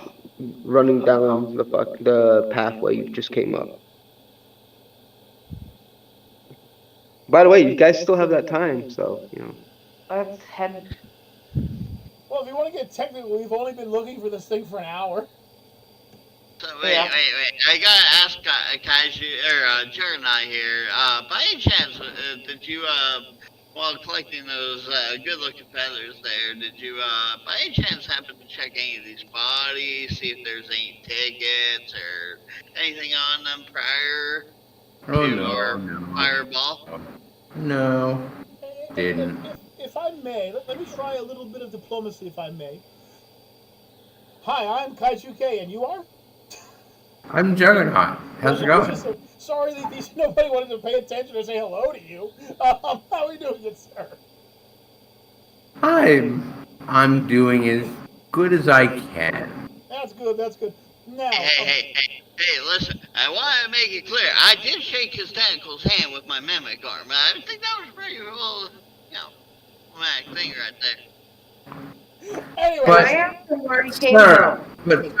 running down the pathway you just came up. By the way, you guys still have that time, so Let's head. Well, if you want to get technical, we've only been looking for this thing for an hour. So wait. I gotta ask Kaiju or Juggernaut here. By any chance, did you while collecting those good-looking feathers there, did you by any chance happen to check any of these bodies, see if there's any tickets or anything on them prior to our fireball? No, didn't. If I may, let me try a little bit of diplomacy, if I may. Hi, I'm Kaiju K, and you are? I'm Juggernaut. How's it going? Sorry that nobody wanted to pay attention or say hello to you. How are we doing it, sir? I'm doing as good as I can. That's good. Now... Hey, listen, I want to make it clear. I did shake his tentacle's hand with my mimic arm. I think that was pretty cool, dramatic thing right there. Anyway, But, I asked him where he came from.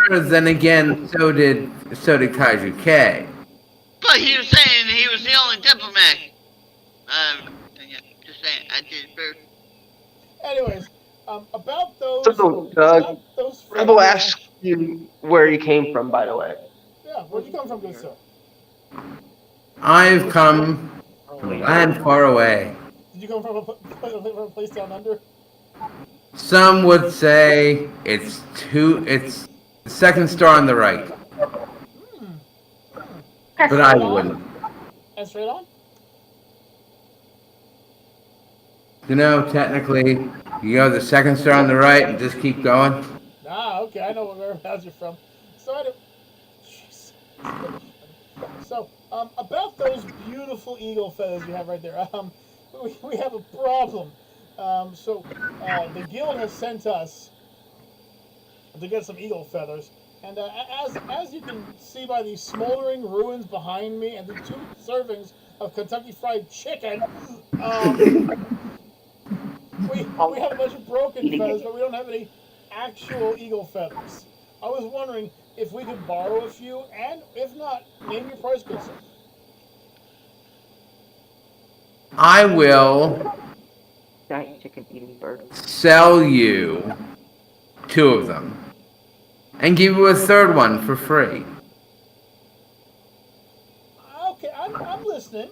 sir, then again, so did Kaiju K. But he was saying he was the only diplomat. Just saying, I did first. anyways, about those... So, those Rebel asked you where you came from, by the way. Yeah, where'd you come from, good sir? I've come from a land far away. Did you come from a place down under? Some would say it's the second star on the right. But I wouldn't. And straight on? Technically, you go the second star on the right and just keep going. Ah, okay, I know whereabouts you're from. So, about those beautiful eagle feathers you have right there, we have a problem. The guild has sent us to get some eagle feathers, and as you can see by the smoldering ruins behind me and the 2 servings of Kentucky Fried Chicken, we have a bunch of broken feathers, but we don't have any actual eagle feathers. I was wondering if we could borrow a few, and if not, name your price, good sir. I will Giant chicken eating bird. sell you 2 of them and give you a 3rd one for free. Okay, I'm listening.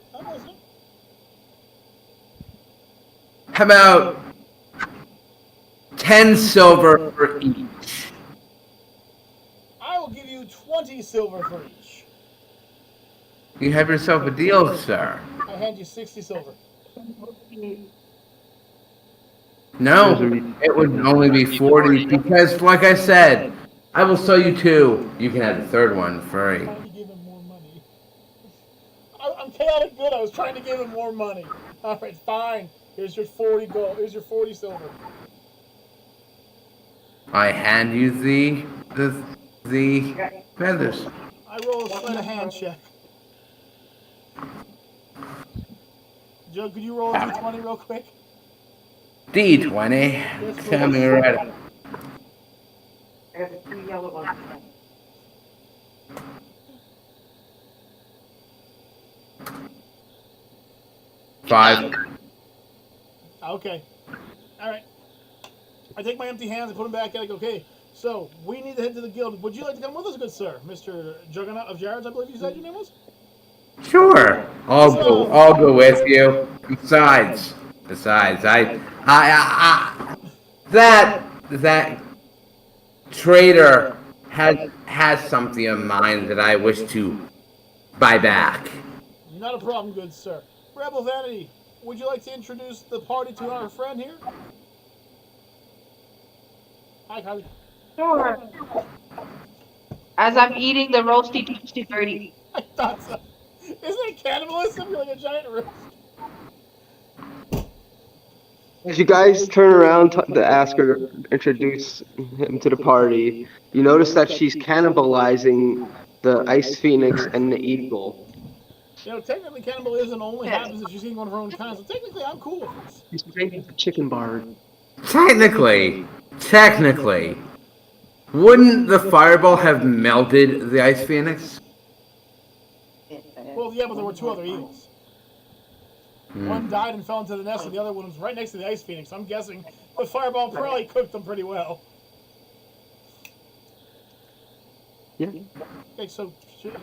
How about 10 silver for each? I will give you 20 silver for each. You have yourself a deal, sir. I hand you 60 silver. No, it would only be 40 because, like I said, I will sell you 2. You can have the 3rd one free. I'm trying to give him more money. I'm chaotic good. I was trying to give him more money. All right, fine. Here's your 40 gold. Here's your 40 silver. I hand you the feathers. I roll a sleight of hand check. Joe, could you roll a d20 real quick? D20. Tell me right. I got 3 yellow ones. 5. Okay. All right. I take my empty hands and put them back and I go, okay, so we need to head to the guild. Would you like to come with us, good sir? Mr. Juggernaut of Jared's, I believe you said your name was? Sure. I'll go with you. Besides, that trader has something in mind that I wish to buy back. Not a problem, good sir. Rebel Vanity, would you like to introduce the party to our friend here? Hi, Kylie. Sure. As I'm eating the roasty toasty birdie. I thought so. Isn't it cannibalism? You're like a giant roast. As you guys turn around to ask her to introduce him to the party, you notice that she's cannibalizing the Ice Phoenix and the Eagle. You know, technically cannibalism only happens if she's eating one of her own kind, so technically I'm cool with this. She's making the chicken bar. Technically, wouldn't the fireball have melted the Ice Phoenix? Well, yeah, but there were 2 other eagles. One died and fell into the nest, and the other one was right next to the Ice Phoenix. I'm guessing the fireball probably cooked them pretty well. Yeah. Okay, so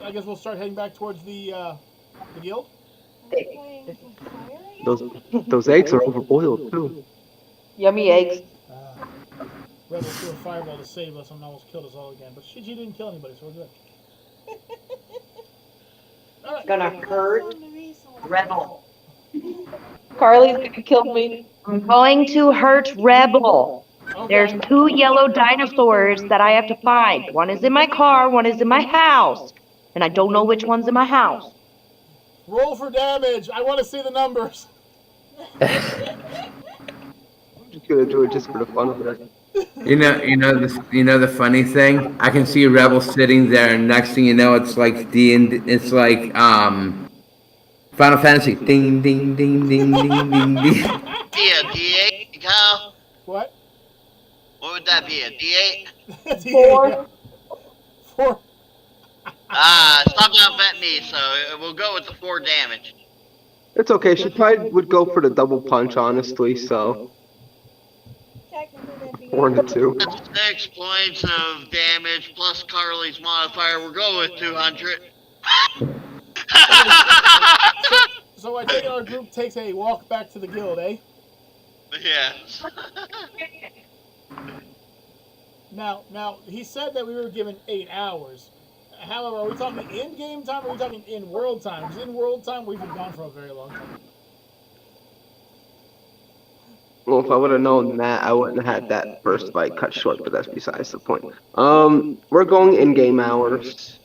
I guess we'll start heading back towards the guild. Those eggs are overboiled too. Yummy eggs. Rebel threw a fireball to save us and almost killed us all again, but she didn't kill anybody, so we're good. All right. Gonna hurt Rebel. Carly's gonna kill me. I'm going to hurt Rebel. Okay. There's 2 yellow dinosaurs that I have to find. One is in my car, one is in my house. And I don't know which one's in my house. Roll for damage. I want to see the numbers. I'm just gonna do it just for the fun of it. You know the funny thing? I can see Rebel sitting there, and next thing you know, it's like DnD. It's like Final Fantasy. Ding ding ding ding ding ding ding. Be a D8, Kyle? What? What would that be, a D8? 4. 4. Stop outbetting me, so we'll go with the 4 damage. It's okay. She probably would go for the double punch, honestly. So 4 and 2. That's 6 points of damage plus Carly's modifier. We're going with 200. So I think our group takes a walk back to the guild, eh? Yes. Now, he said that we were given 8 hours. However, are we talking in-game time or are we talking in-world time? Because in-world time, we've been gone for a very long time. Well, if I would have known that, I wouldn't have had that first fight cut short. But that's besides the point. We're going in-game hours.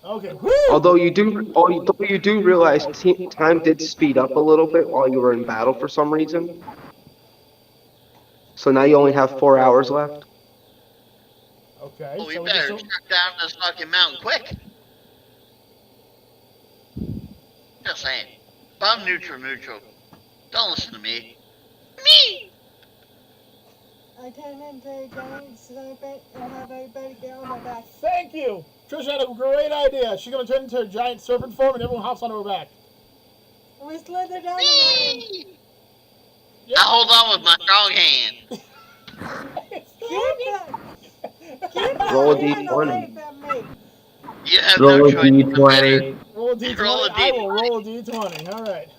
Okay. Woo! Although you do realize time did speed up a little bit while you were in battle for some reason. So now you only have 4 hours left. Okay. Well, we so better track down this fucking mountain quick. Just saying. If I'm neutral. Don't listen to me. Me! I turn into a giant serpent and have everybody get on my back. Thank you! Trisha had a great idea. She's going to turn into a giant serpent form and everyone hops onto her back. And we slither down the mountain. Me! Yep. I hold on with my strong hand. Keep Roll a that hand D20. away from me. You have Roll no a choice. d20. Roll a d20. Roll a I will D20. roll a d20. All right.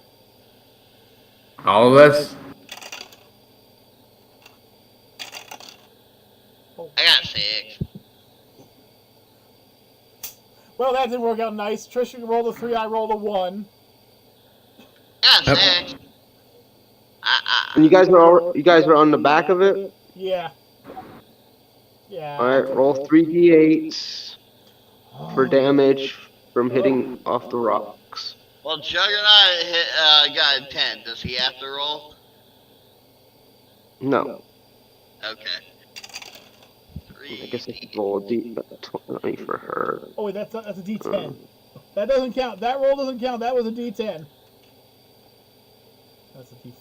All of us. I got 6. Well, that didn't work out nice. Trisha rolled a 3. I rolled a 1. I got Yep. 6. And you guys were on the back of it. Yeah. Yeah. All right, roll 3d8s for damage from hitting off the rocks. Well, Juggernaut got a 10. Does he have to roll? No, Okay. I guess I should roll a d20 for her. Oh wait, that's a d10. That doesn't count. That roll doesn't count. That was a d10. That's a d4.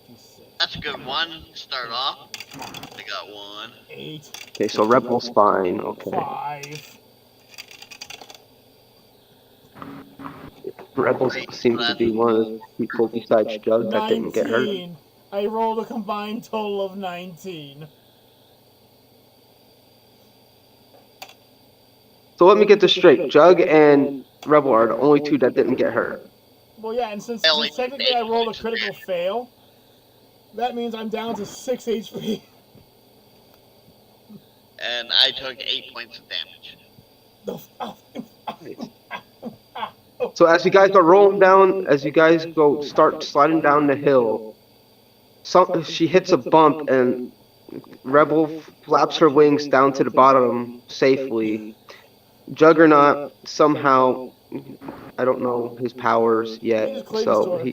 D6. That's a good one. Start off. I got 1. 8. Okay, so Rebel's fine. Okay. 5. Rebels Wait, seems to that's be one of the people besides Jug that didn't get hurt. 19. I rolled a combined total of 19. So let me get this straight. Jug and Rebel are the only two that didn't get hurt. Well, yeah, and since only technically eight I rolled a points of critical damage. fail, that means I'm down to 6 HP. And I took 8 points of damage. So as you guys are rolling down, as you guys go start sliding down the hill, she hits a bump and Rebel flaps her wings down to the bottom safely. Juggernaut somehow, I don't know his powers He yet, just clings to so her.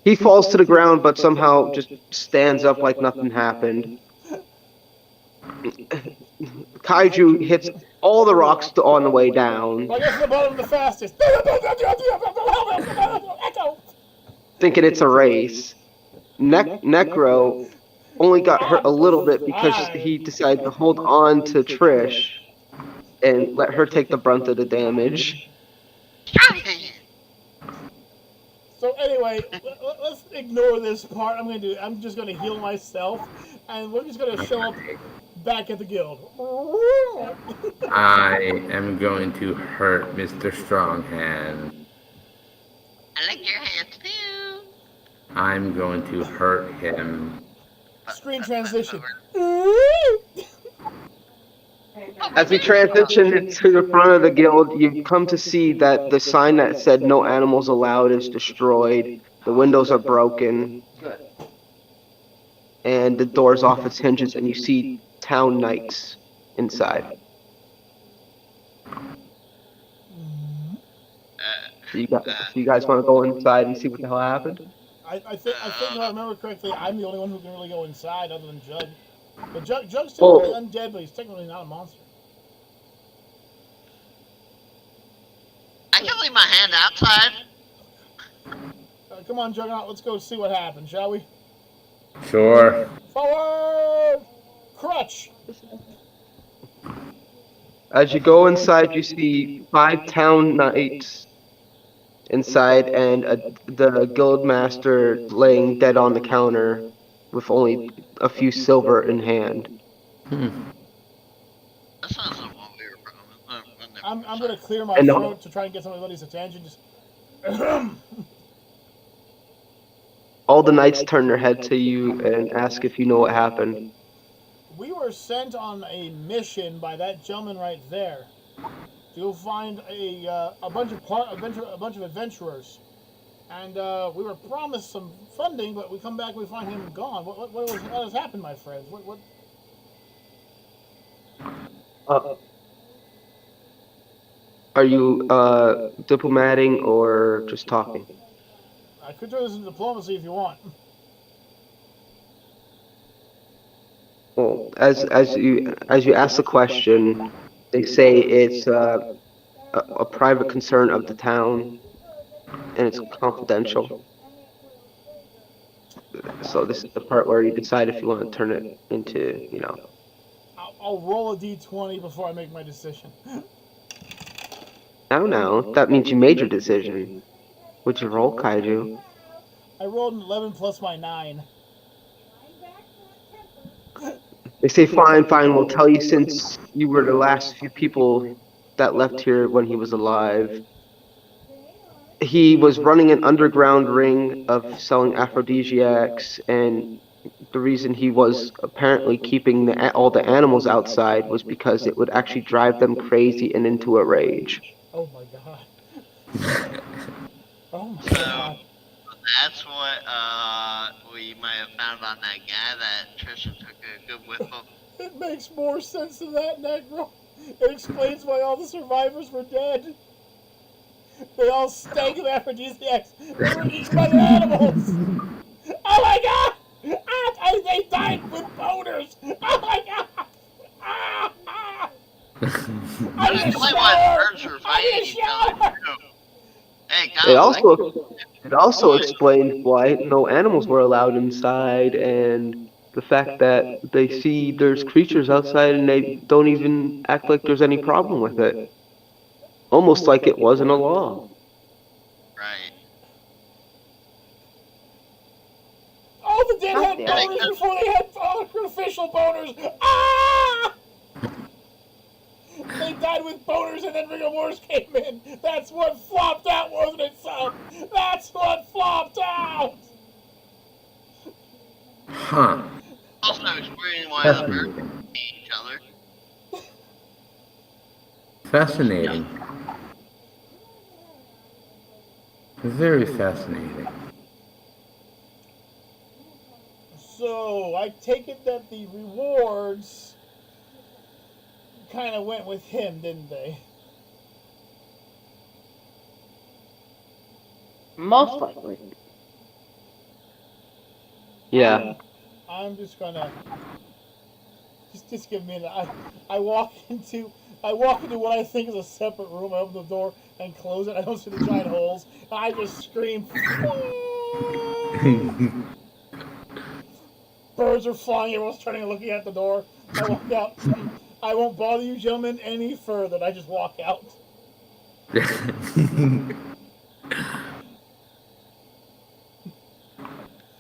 he falls to the ground, but somehow just stands up like nothing happened. Kaiju hits all the rocks on the way down, I guess the bottom the fastest. Echo. thinking it's a race. Necro only got hurt a little bit because he decided to hold on to Trish and let her take the brunt of the damage. So anyway, let's ignore this part. I'm just gonna heal myself, and we're just gonna show up back at the guild. I am going to hurt Mr. Stronghand. I like your hands too. I'm going to hurt him. Screen transition. As we transition into the front of the guild, you come to see that the sign that said "No animals allowed" is destroyed. The windows are broken, and the door's off its hinges, and you see town knights inside. So you guys want to go inside and see what the hell happened? I think if I remember correctly, I'm the only one who can really go inside other than Jug. But Jug's technically undead, but he's technically not a monster. I can leave my hand outside. Come on, Juggernaut, let's go see what happens, shall we? Sure. Forward! Crutch! As you go inside, you see 5 town knights inside, and the guild master laying dead on the counter with only a few silver in hand. That sounds like what we were promised. I'm gonna clear my throat to try and get somebody's attention. Just all the knights turn their head to you and ask if you know what happened. We were sent on a mission by that gentleman right there to find a bunch of adventurers, and we were promised some funding, but we come back, we find him gone. What has happened, my friends? What? Are you diplomating or just talking? I could do this in diplomacy if you want. Well, as you ask the question, they say it's a private concern of the town, and it's confidential. So this is the part where you decide if you want to turn it into, you know. I'll roll a d20 before I make my decision. No, that means you made your decision. What'd you roll, Kaiju? I rolled an 11 plus my 9. They say, fine, we'll tell you since you were the last few people that left here when he was alive. He was running an underground ring of selling aphrodisiacs, and the reason he was apparently keeping all the animals outside was because it would actually drive them crazy and into a rage. Oh my god. Oh my god. That's what we might have found on that guy that Trisha took a good whiff of. It makes more sense than that, Negro. It explains why all the survivors were dead. They all stank of aphrodisiacs. They were eaten by the animals. Oh my god! They died with boners. Oh my god! I need a shower. I need a shower. Hey, guys, It also explained why no animals were allowed inside, and the fact that they see there's creatures outside and they don't even act like there's any problem with it. almost like it wasn't a law. Right. Oh, the dead had Yeah. boners before they had artificial boners. Ah! They died with boners and then rigor mortis came in. That's what flopped out, wasn't it, son? That's what flopped out! Huh. Also explaining why the birds Fascinating. eat each other. Fascinating. Very fascinating. So, I take it that the rewards kind of went with him, didn't they? Most likely. Yeah. I'm just gonna just give me I walk into what I think is a separate room. I open the door and close it. I don't see the giant holes. And I just scream. Birds are flying. Everyone's turning and looking at the door. I walk out. I won't bother you, gentlemen, any further. I just walk out.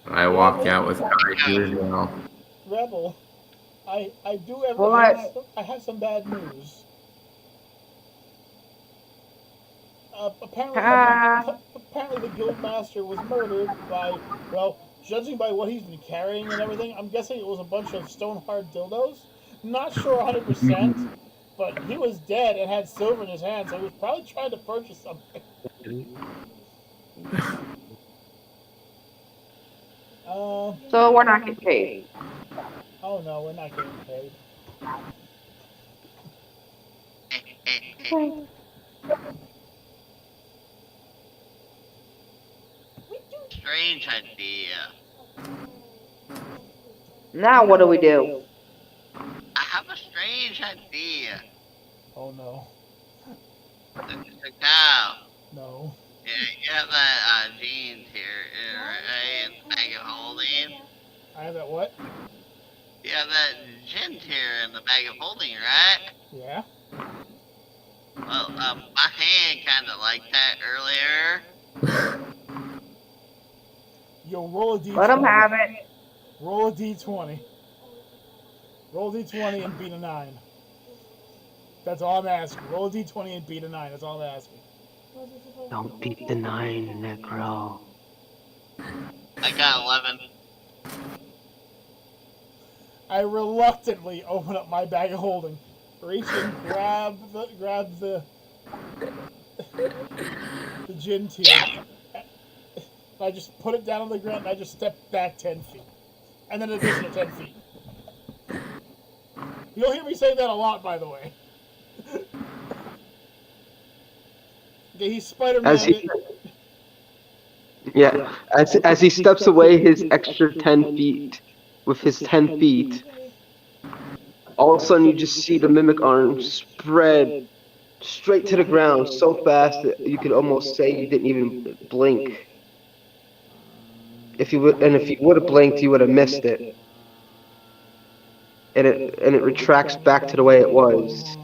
I walk out with Kaiju as well. Rebel, I do What? I have some bad news. Apparently the guild master was murdered by, well, judging by what he's been carrying and everything, I'm guessing it was a bunch of stone hard dildos. Not sure 100%, but he was dead and had silver in his hand, so he was probably trying to purchase something. So we're not getting paid. Oh no, we're not getting paid. Strange idea. Now what do we do? I have a strange idea. Oh no. The cow. No. Yeah, you have that jeans here, right? In the bag of holding. I have that what? You have that gin here in the bag of holding, right? Yeah? Well, my hand kind of liked that earlier. Yo, roll a d20. Let them have it. Roll a d20. Roll a d20 and beat a 9. That's all I'm asking. Roll a d20 and beat a 9. That's all I'm asking. Don't beat the 9, Necro. I got 11. I reluctantly open up my bag of holding, reach and grab the gin tier. I just put it down on the ground and I just step back 10 feet. And then an additional 10 feet. You'll hear me say that a lot, by the way. Okay, he's Spider-Man. Yeah, as he steps away his extra 10 feet, with his 10 feet, all of a sudden you just see the mimic arm spread straight to the ground so fast that you could almost say you didn't even blink. If you would have blinked, you would have missed it. And it retracts back to the way it was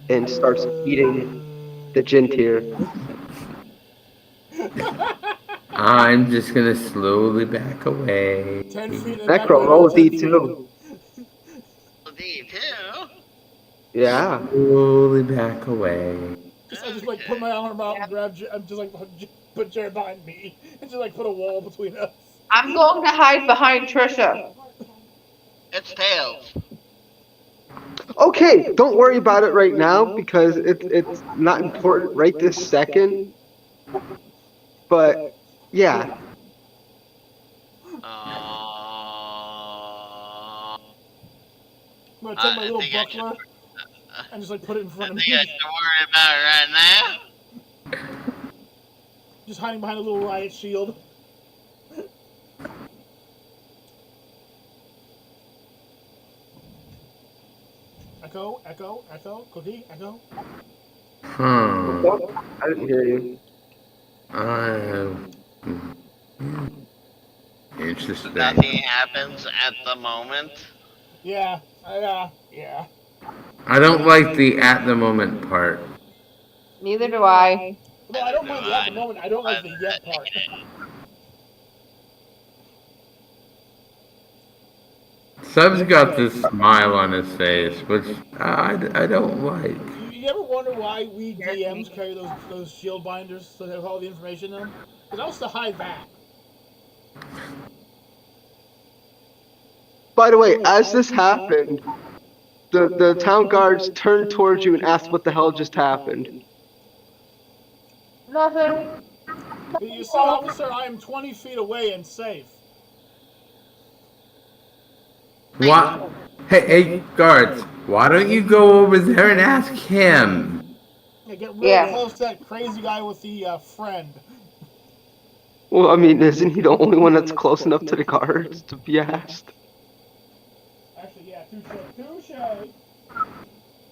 and starts eating the gin tier. I'm just gonna slowly back away. 10 feet and Necro, roll D2. D2? Yeah. Slowly back away. I just like put my arm out and grab. I'm just like put Jared behind me and just like put a wall between us. I'm going to hide behind Trisha. It's Tails. Okay, don't worry about it right now because it's not important right this second. But yeah. I'm gonna take my little buckler and just like put it in front of me. I think I should worry about it right now. Just hiding behind a little riot shield. Echo, echo, echo, cookie, echo. I didn't hear you. Interesting. Nothing happens at the moment. Yeah. I don't like the at the moment part. Neither do I. No, I don't mind the at the moment. I don't like the yet part. Sub's got this smile on his face, which I don't like. You ever wonder why we DMs carry those shield binders so they have all the information in them? Because I was to hide that. By the way, as this happened, the town guards turned towards you and asked what the hell just happened. Nothing. You see, officer, I am 20 feet away and safe. What? Hey, guards, why don't you go over there and ask him? Yeah, get real close to that crazy guy with the friend. Well, I mean, isn't he the only one that's close enough to the guards to be asked? Actually, yeah, touche.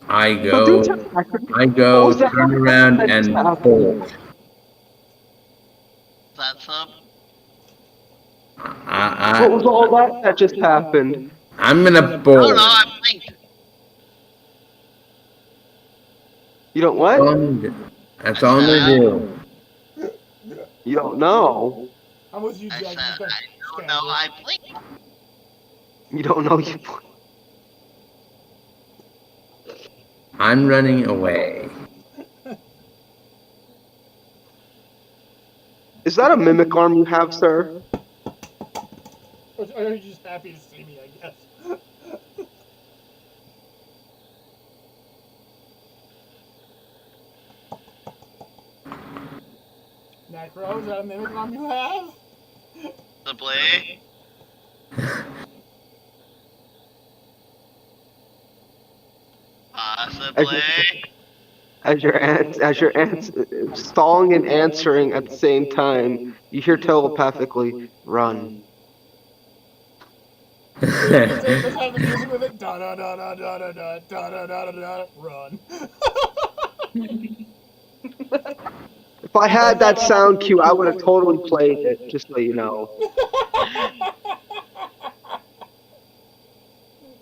I go, turn around and bolt. That's up. What was all that just happened? I'm gonna Oh bolt. no, I blinked. You don't what? That's all I'm gonna do. You don't know. I'm with you, I Judge. said, I don't know, I blinked. You don't know. You. I'm running away. Is that a mimic arm you have, sir? Or are you just happy to see me, I guess? Necro, is that a mimic arm you have? Possibly. Possibly. As your aunt's stalling and answering at the same time, you hear telepathically, "Run." Just have the music with it. Da da da da da da da da da da da. Run. If I had that sound cue, I would have totally played it. Just so you know. I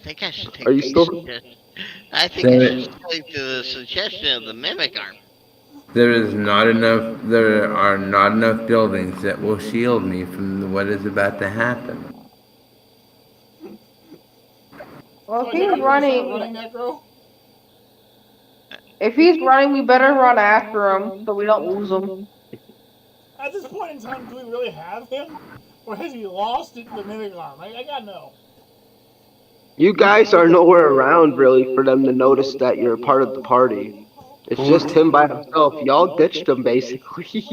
think I should take Are you still? I think I should take the suggestion of the mimic arm. There are not enough buildings that will shield me from what is about to happen. Well, So if he's running, Necro? if he's running, we better run after him so we don't lose him. At this point in time, do we really have him? Or has he lost it to the mimic arm? I gotta know. You guys are nowhere around really for them to notice that you're a part of the party. It's just him by himself. Y'all ditched him basically.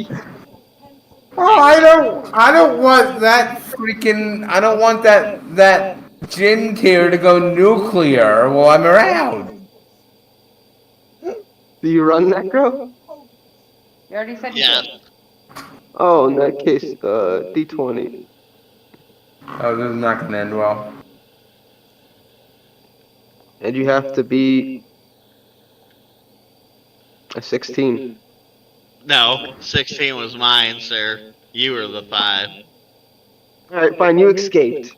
Oh, I don't want that freaking. I don't want that gin tier to go nuclear while I'm around. Do you run, Necro? You already said you Yes. did. Oh, in that case, D20. Oh, this is not gonna end well. And you have to be a 16. No, 16 was mine, sir. You were the 5. Alright, fine, you escaped.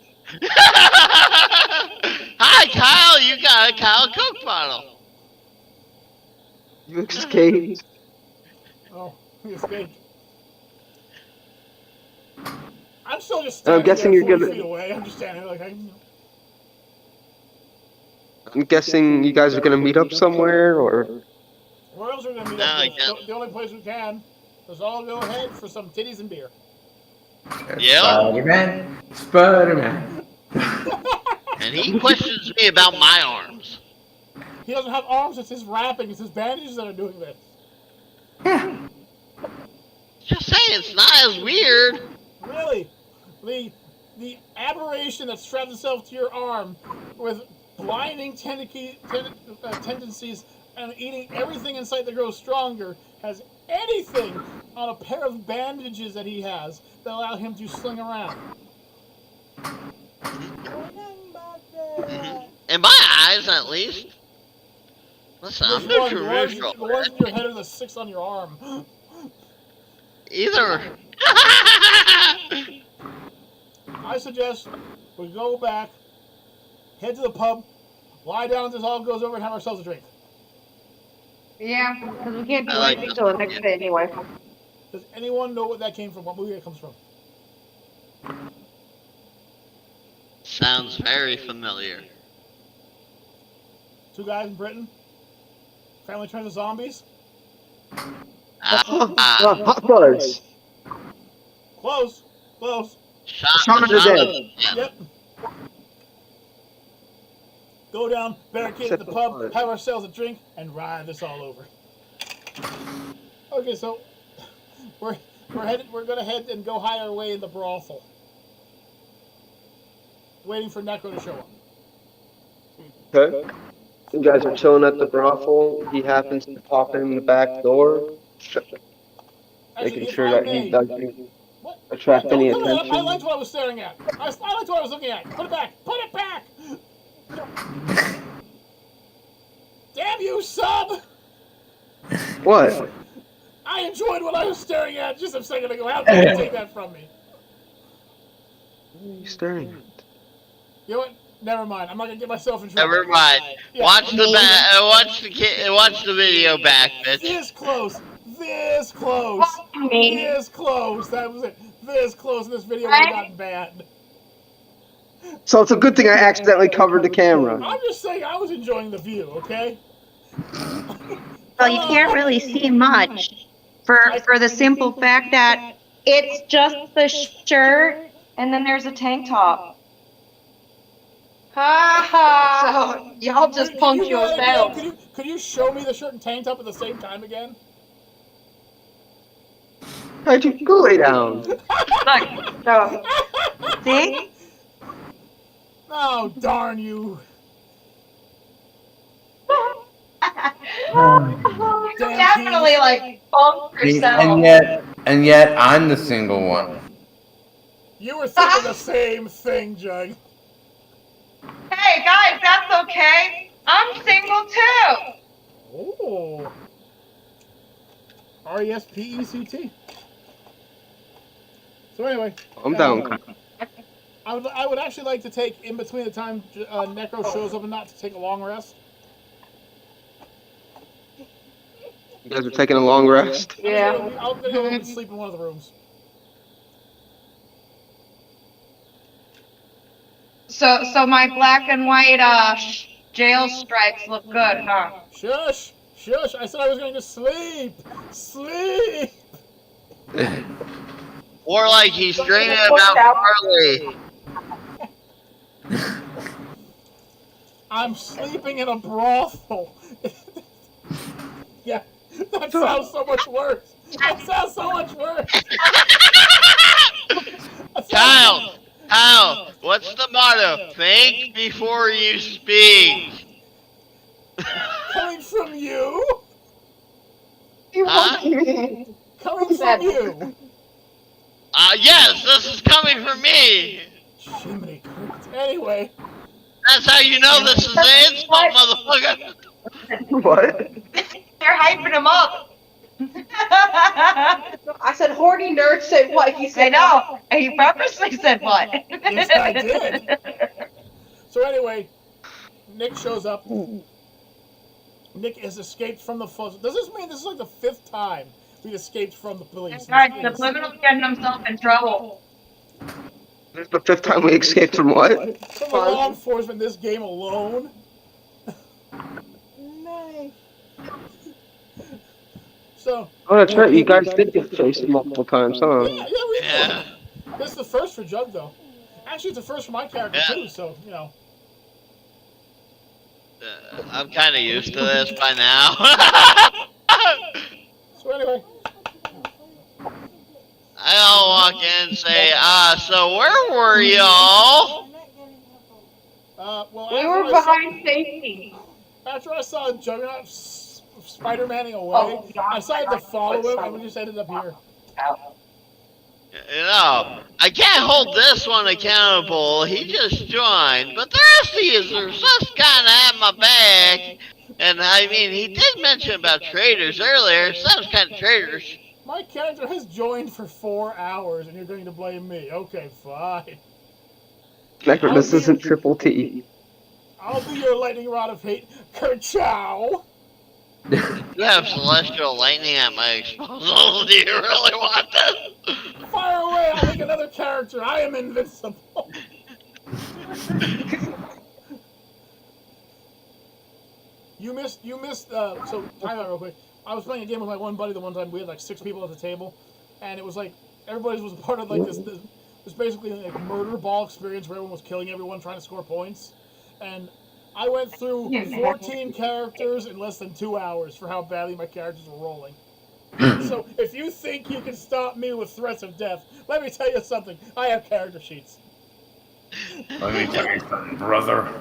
Hi, Kyle. You got a Kyle Coke bottle. You escaped. Oh, he escaped. I'm still just I'm standing guessing there you're 40 gonna- feet away. I'm just standing there like I'm guessing you guys are gonna meet up somewhere, or? Royals are gonna meet No, I up guess- the only place we can. Let's all go ahead for some titties and beer. Yeah. Spider-Man. And he questions me about my arms. He doesn't have arms, it's his wrapping, it's his bandages that are doing this. Just say it's not as weird. Really? The aberration that straps itself to your arm with blinding tendencies and eating everything in sight that grows stronger has anything on a pair of bandages that he has that allow him to sling around. In my eyes, at least. Listen, I'm neutral. The ones in your head or the 6 on your arm. Either. I suggest we go back, head to the pub, lie down until this all goes over, and have ourselves a drink. Yeah, because we can't do I like anything this till the one, next yeah. day anyway. Does anyone know what that came from? What movie it comes from? Sounds very familiar. Two guys in Britain. Family turns to zombies. Hot Fuzz. Close. Close. Shaun of the Dead. Yeah. Yep. Go down, barricade at the Except pub, for- have ourselves a drink, and ride this all over. Okay, so we're gonna head and go hide our way in the brothel. Waiting for Necro to show up. Okay. You guys are chilling at the brothel. He happens to pop in the back door, making if sure I that may, he doesn't what? attract Don't any cover it up. I attention. liked what I was staring at. I liked what I was looking at. Put it back. Put it back. Damn you, sub! What? I enjoyed what I was staring at just a second ago. How dare you take that from me? What are you staring at? You know what? Never mind. I'm not gonna get myself in trouble. Never mind. Yeah. Watch the video back, bitch. This close. This close. This close. That was it. This close, and this video would have gotten banned. So it's a good thing I accidentally covered the camera. I'm just saying I was enjoying the view, okay? Well, you can't really see much for the simple fact that it's just the shirt and then there's a tank top. Ha ha! So, y'all just punked yourself. Could you show me the shirt and tank top at the same time again? How'd you go lay down? Look, so, see? Oh, darn you. You definitely like punked yourself. And yet I'm the single one. You were thinking the same thing, Jug. Hey guys, that's okay. I'm single too. Oh. RESPECT. So anyway. I'm down. I would actually like to take, in between the time Necro shows up and not, to take a long rest. You guys are taking a long rest. Yeah. I'm gonna go and sleep in one of the rooms. So my black and white jail stripes look good, huh? Shush! Shush! I said I was going to sleep! Sleep! Or like he's dreaming about Harley. I'm sleeping in a brothel. Yeah, that sounds so much worse. That sounds so much worse. Kyle, what's the motto? Think before you speak. Coming from you? Huh? Coming from you? Yes, this is coming from me. Jiminy Crickets. Anyway. That's how you know this is an insult, motherfucker. What? They're hyping him up. I said horny nerds say what? He I said know. And he purposely said what? Yes, I did. So anyway, Nick shows up. Nick has escaped from the fuzz. Does this mean this is like the 5th time we've escaped from the police? Guys, Subliminal's getting himself in trouble. This is the 5th time we escaped from what? From the law enforcement in this game alone. Nice. So. Oh, that's right. You guys did get chased multiple times, huh? Yeah, we did. This is the first for Jug, though. Actually, it's the first for my character, too, so, you know. I'm kind of used to this by now. So anyway. I'll walk in and say, so where were y'all? Well, We were behind safety. After I saw Juggernaut Spider-Manning away, I decided to follow him, and we just ended up here. You know, I can't hold this one accountable. He just joined, but the rest of you are just kind of at my back. And I mean, he did mention about traders earlier. Sounds kind of traders. My character has joined for 4 hours, and you're going to blame me. Okay, fine. Necro, this isn't Triple T. I'll be your lightning rod of hate. Kerchow! You have celestial lightning at my disposal. Do you really want this? Fire away! I'll make another character. I am invincible. You missed. So time out real quick. I was playing a game with my one buddy the one time. We had like 6 people at the table, and it was like everybody was part of like this. It was basically like murder ball experience where everyone was killing everyone trying to score points, and I went through 14 characters in less than 2 hours for how badly my characters were rolling. So if you think you can stop me with threats of death, let me tell you something. I have character sheets. Let me tell you something, brother.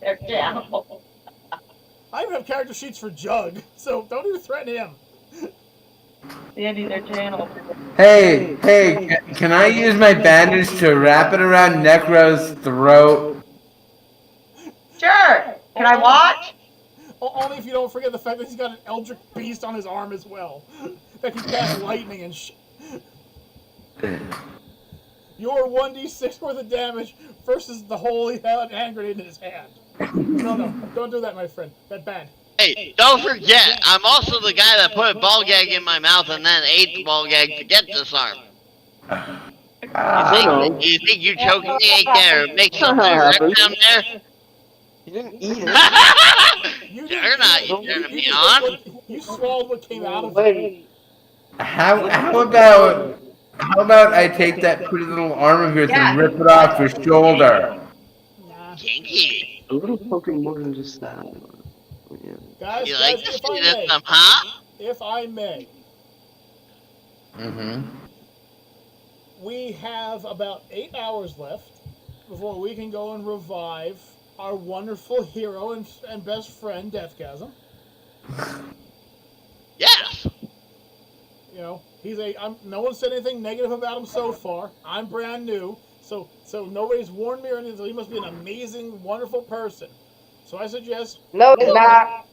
They're animals. I even have character sheets for Jug, so don't even threaten him. Andy, they're channel. Hey, can I use my bandage to wrap it around Necro's throat? Sure. Can I watch? Only if you don't forget the fact that he's got an eldritch beast on his arm as well. That can cast lightning and Your 1d6 worth of damage versus the holy hand grenade in his hand. No, don't do that, my friend. That's bad. Hey, don't forget, I'm also the guy that put a ball gag in my mouth and then ate the ball gag to get this arm. You think you choked me right there? Make some noise down there? You didn't eat it. You're not. You turning me on? You swallowed what came out of it. How about I take that pretty little arm of yours and rip it off your shoulder? Nah. Kinky. A little poking more than just that. Yeah. Guys, You like to if see I this may, some, huh? if I may, Mm-hmm. we have about 8 hours left before we can go and revive our wonderful hero and best friend, Deathgasm. Yes. You know, no one said anything negative about him so far. I'm brand new, so nobody's warned me or anything. So he must be an amazing, wonderful person. So I suggest. No, it's not.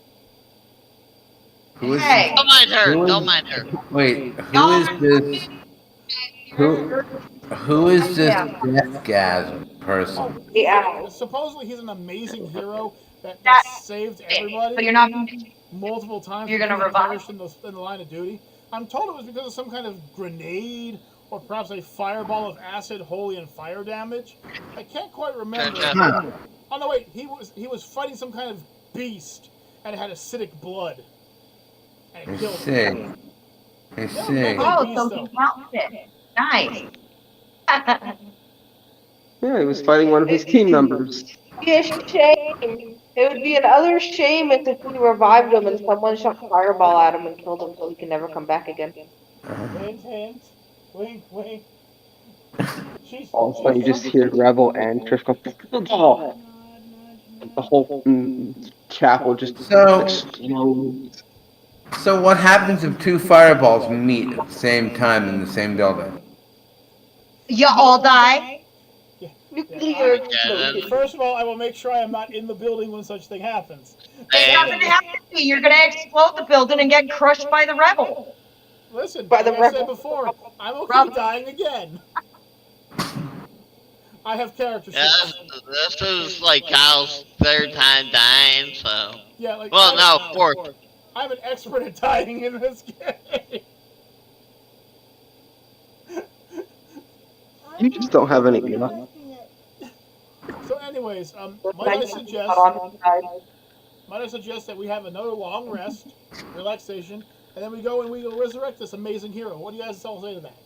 Who is Hey. Don't mind her. Who is- Don't mind her. Wait, who is this? Who is this Deathgasm person? Yeah. Supposedly he's an amazing hero that That- saved But everybody you're not. multiple times. You're gonna when he revive. perished in the line of duty. I'm told it was because of some kind of grenade or perhaps a fireball of acid, holy, and fire damage. I can't quite remember. Oh no, wait, he was fighting some kind of beast and it had acidic blood. And it killed him. I see. Oh, so he helped it. Nice. Yeah, he was fighting one of his team members. Be a shame. It would be an utter shame if we revived him and someone shot a fireball at him and killed him so he can never come back again. Hint, hint. Wink, wink. Also, you just hear Rebel and Trish go, oh! The whole chapel just explodes. So what happens if 2 fireballs meet at the same time in the same building? You all die. Nuclear Yeah, explosion. First of all, I will make sure I am not in the building when such thing happens. It doesn't have to be. You're gonna explode the building and get crushed by the rebel. Listen, By the like I said rebel. before, I'm okay Rebel. dying again. I have character Yeah, sheets. this is like Kyle's 3rd time dying, so. Yeah, like Well, no, 4th. I'm an expert at dying in this game. You just don't have any luck. So, anyways, might I suggest that we have another long rest, relaxation, and then we go resurrect this amazing hero. What do you guys all say to that?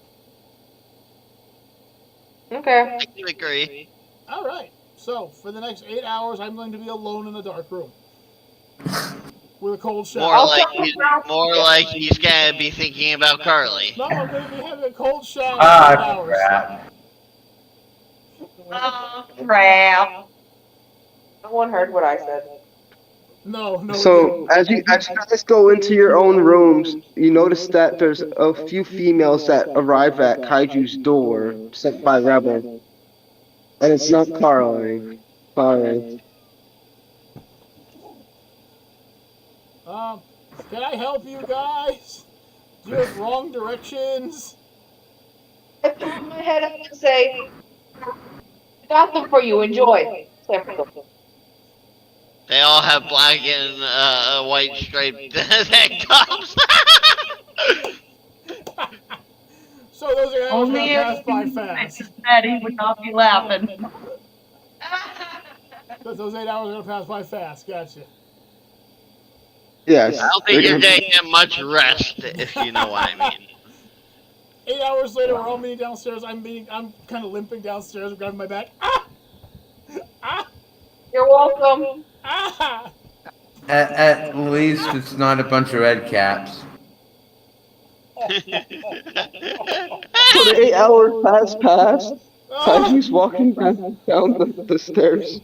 Okay. I can agree. All right. So for the next 8 hours, I'm going to be alone in a dark room with a cold shower. More like he's gonna be thinking about Carly. No, I'm going to be having a cold shower for 8 hours. Crap. Oh, crap. No one heard what I said. No. So as you guys go into your own rooms, you notice that there's a few females that arrive at Kaiju's door, sent by Rebel, and it's not Carly. Sorry. Can I help you guys? Do you have wrong directions? I put my head up and say, I got them for you. Enjoy. They all have black and white striped tank tops. So those 8 hours are Only gonna if pass by fast. said he would not be laughing. Those 8 hours are gonna pass by fast. Gotcha. Yes. I don't they're think you're gonna- getting much rest, if you know what I mean. 8 hours later, we're all meeting downstairs. I'm kind of limping downstairs, grabbing my back. Ah! Ah! You're welcome. Ah! At least it's not a bunch of red caps. So the 8 hours past. Kaiju's walking down the stairs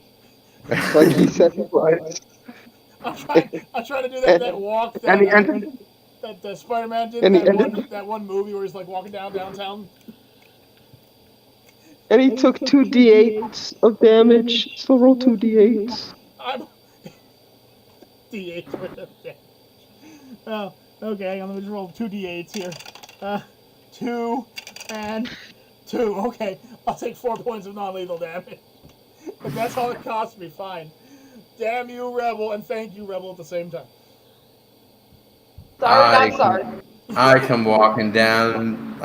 like he said he was. I'm trying to do that walk And he that entered. Spider-Man did And in he ended. that one movie where he's like walking downtown. And he took 2d8s of damage. So roll 2d8s. I'm D8 worth of damage. Oh, okay. Hang on, let me just roll 2 D8s here. 2 and 2. Okay, I'll take 4 points of non-lethal damage. If that's all it costs me, fine. Damn you, Rebel, and thank you, Rebel, at the same time. Sorry, not sorry. I come walking down.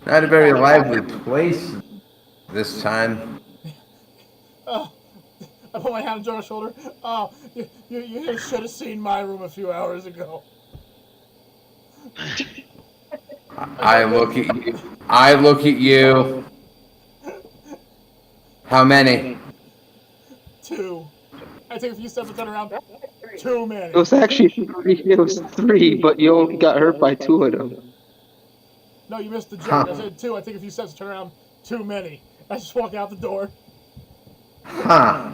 Not a very lively place this time. I put my hand on John's shoulder. Oh, you should have seen my room a few hours ago. I look at you. How many? 2. I take a few steps to turn around. Too many. It was actually 3. It was 3, but you only got hurt by 2 of them. No, you missed the joke. I said 2. I take a few steps to turn around. Too many. I just walk out the door. Huh.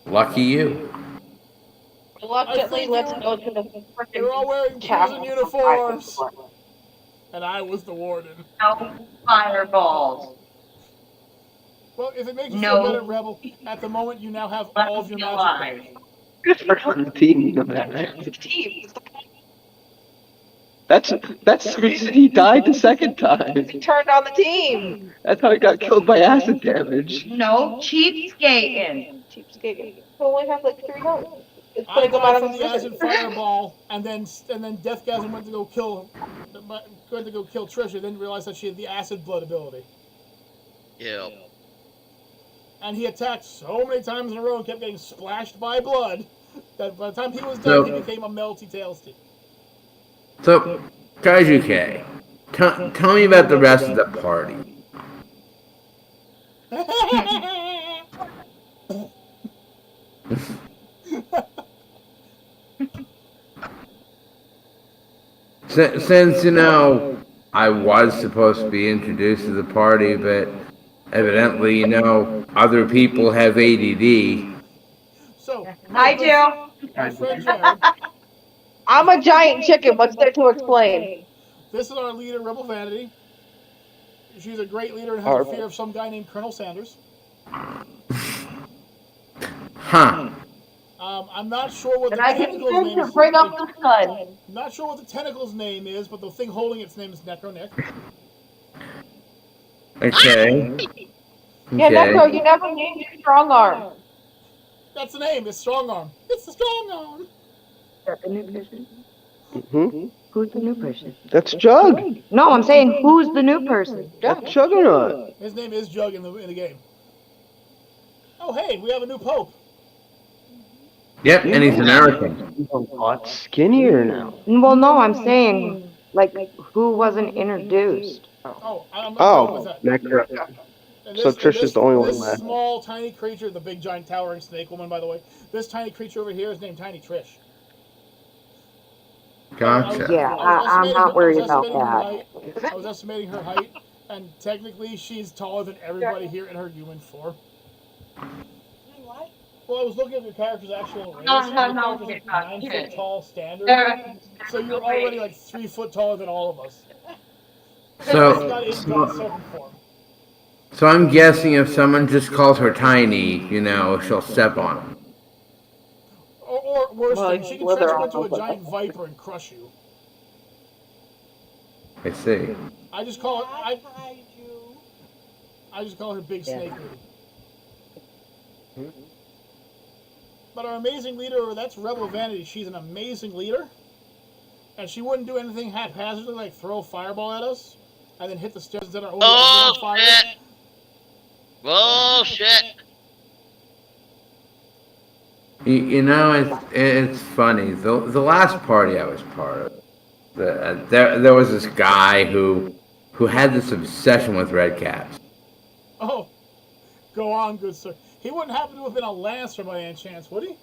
Lucky you. Reluctantly, let's go to the They were all wearing prison uniforms. And I was the warden. No fireballs. Well, if it makes you No. feel better, Rebel, at the moment you now have all of your magic back. First on the team, you know that, right? team. That's the reason he died the second time. He turned on the team. That's how he got killed by acid damage. No cheapskating. Cheapskate. We only have like 3 votes. It's I gonna go out died on from the the acid scissors. fireball, and then Deathgasm went to go kill Trisha, then realized that she had the acid blood ability. Yeah. And he attacked so many times in a row and kept getting splashed by blood that by the time he was done, he became a melty tailstick. So, Kaiju K, tell me about the rest of the party. Since, I was supposed to be introduced to the party, but evidently, other people have ADD. So, I do. my friend Jared, I'm a giant chicken. What's there to explain? this is our leader, Rebel Vanity. She's a great leader and has a fear of some guy named Colonel Sanders. Huh. I'm not sure what the And I can tentacle's send name to is. bring up the sun. I'm not sure what the tentacle's name is, but the thing holding its name is Necro Nick. Okay. Yeah, Necro, you never named your strong arm. That's the name. It's Strong Arm. It's the Strong Arm. The new person? Mm-hmm. Who's the new person? That's Jug. No, I'm saying who's the new person? That's Juggernaut. His name is Jug in the game. Oh, hey, we have a new Pope. Yep, and he's American. He's a lot skinnier now. Well, no, I'm saying, like, who wasn't introduced? Oh, I'm going with that. Necro. And So Trish is the only one This left. small, tiny creature, the big, giant, towering snake woman, by the way. This tiny creature over here is named Tiny Trish. Gotcha. Yeah, I'm not worried about that. I was estimating her height, and technically she's taller than everybody here in her human form. What? Well, I was looking at your character's actual race, No, and your no, character's no, like 9 foot tall standard, so you're already like 3 foot taller than all of us. It's not in God's serpent form. So I'm guessing if someone just calls her tiny, she'll step on them. Or worse, Well, she can slither transform into off a of giant viper and crush you. I see. I just call it. I kaiju. I just call her Big Yeah. Snake Lady. But our amazing leader, that's Rebel Vanity. She's an amazing leader. And she wouldn't do anything haphazardly like throw a fireball at us and then hit the stairs instead of Oh, fire. shit. Bullshit. You know, it's funny. The last party I was part of, there was this guy who had this obsession with red caps. Oh, go on, good sir. He wouldn't happen to have been a Lancer by any chance, would he?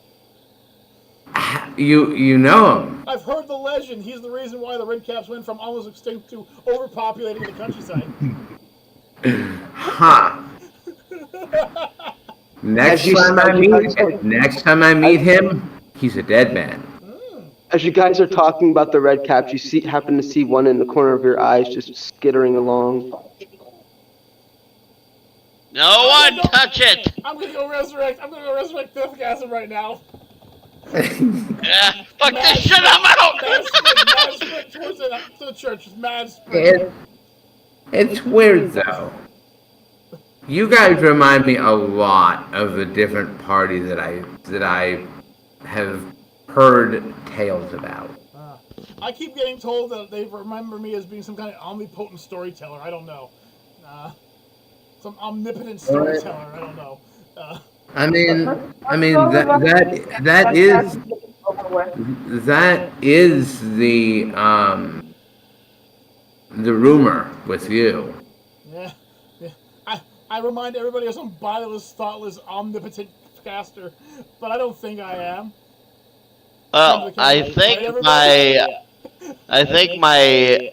You know him? I've heard the legend. He's the reason why the red caps went from almost extinct to overpopulating the countryside. Huh. Next time I meet him, he's a dead man. As you guys are talking about the red caps, you happen to see one in the corner of your eyes just skittering along. No one touch it. I'm gonna go resurrect Deathgasm right now. Yeah, fuck this shit, I'm out. Mad sprint towards the church. Mad sprint. It's weird though. You guys remind me a lot of the different parties that I have heard tales about. I keep getting told that they remember me as being some kind of omnipotent storyteller. I don't know. Some omnipotent storyteller. I don't know. I mean that is the rumor with you. Yeah. I remind everybody of some bilious, thoughtless, omnipotent caster, but I don't think I am. Well, I think my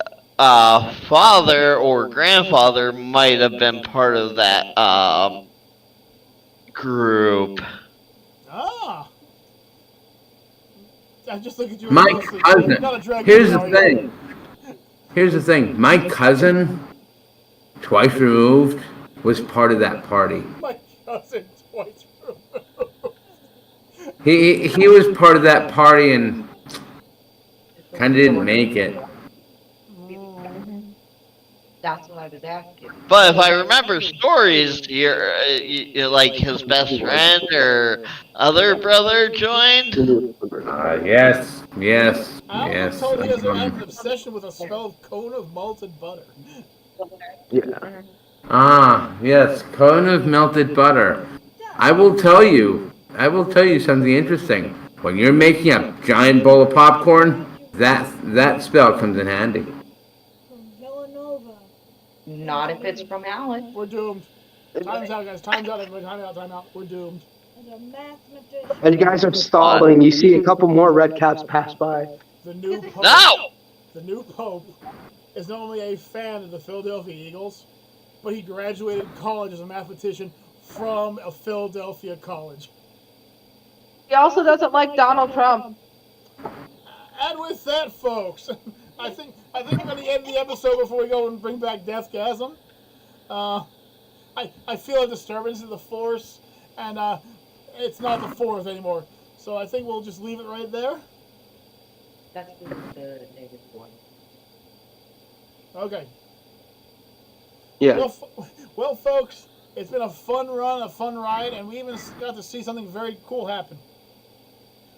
father or grandfather might have been part of that group. Ah. I just look at you. My cousin. Here's the thing. My cousin, twice removed, was part of that party. My cousin twice removed. He was part of that party and kind of didn't make it. That's what I was asking. But if I remember stories, you're like his best friend or other brother joined. Yes. I was told he has an obsession with a smell of cone of malted butter. Yeah. Yes, cone of melted butter. I will tell you something interesting. When you're making a giant bowl of popcorn, that spell comes in handy. From Villanova. Not if it's from Alex. We're doomed. Time's out, guys. Time's out, everybody. Time out. We're doomed. As a mathematician. As you guys are stalling, you see a couple more red caps pass by. The new Pope. No! The new Pope is not only a fan of the Philadelphia Eagles, but he graduated college as a mathematician from a Philadelphia college. He also doesn't like Donald Trump. And with that, folks, I think we're going to end the episode before we go and bring back Deathgasm. I feel a disturbance in the Force, and it's not the 4th anymore. So I think we'll just leave it right there. That's the negative one. Okay. Yeah. Well, folks, it's been a fun run, a fun ride, and we even got to see something very cool happen.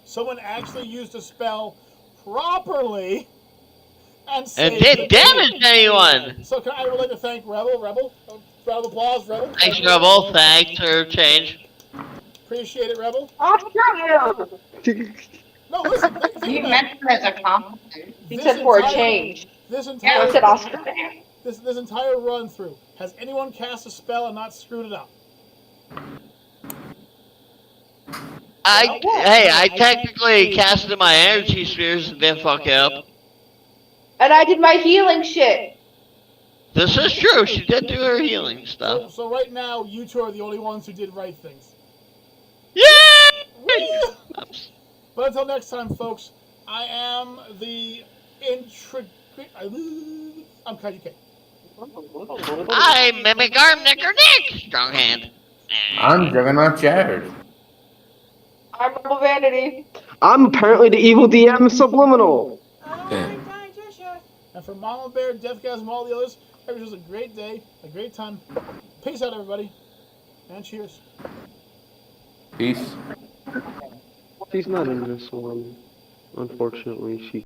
Someone actually used a spell properly and did damage anyone. So I would like to thank Rebel. Round of applause, Rebel. Thanks, Rebel. Thanks for change. Appreciate it, Rebel. Australia! No, listen. You meant it as a compliment. He said for a change. This I entire said Australia. this entire run through, has anyone cast a spell and not screwed it up? I technically casted my energy spheres and didn't fuck it up. And I did my healing shit. This is true. She did do her healing stuff. So right now, you two are the only ones who did right things. Yeah. But until next time, folks, I am the I'm Kaiju K. I'm Mimic Arm Nicker Nick. Strong hand. I'm Juggernaut Jared. I'm Rebel Vanity. I'm apparently the evil DM Subliminal. I'm Kaiju. And for Mama Bear, Deathgasm, and all the others, It was just a great day, a great time. Peace out, everybody, and cheers. Peace. She's not in this one. Unfortunately, she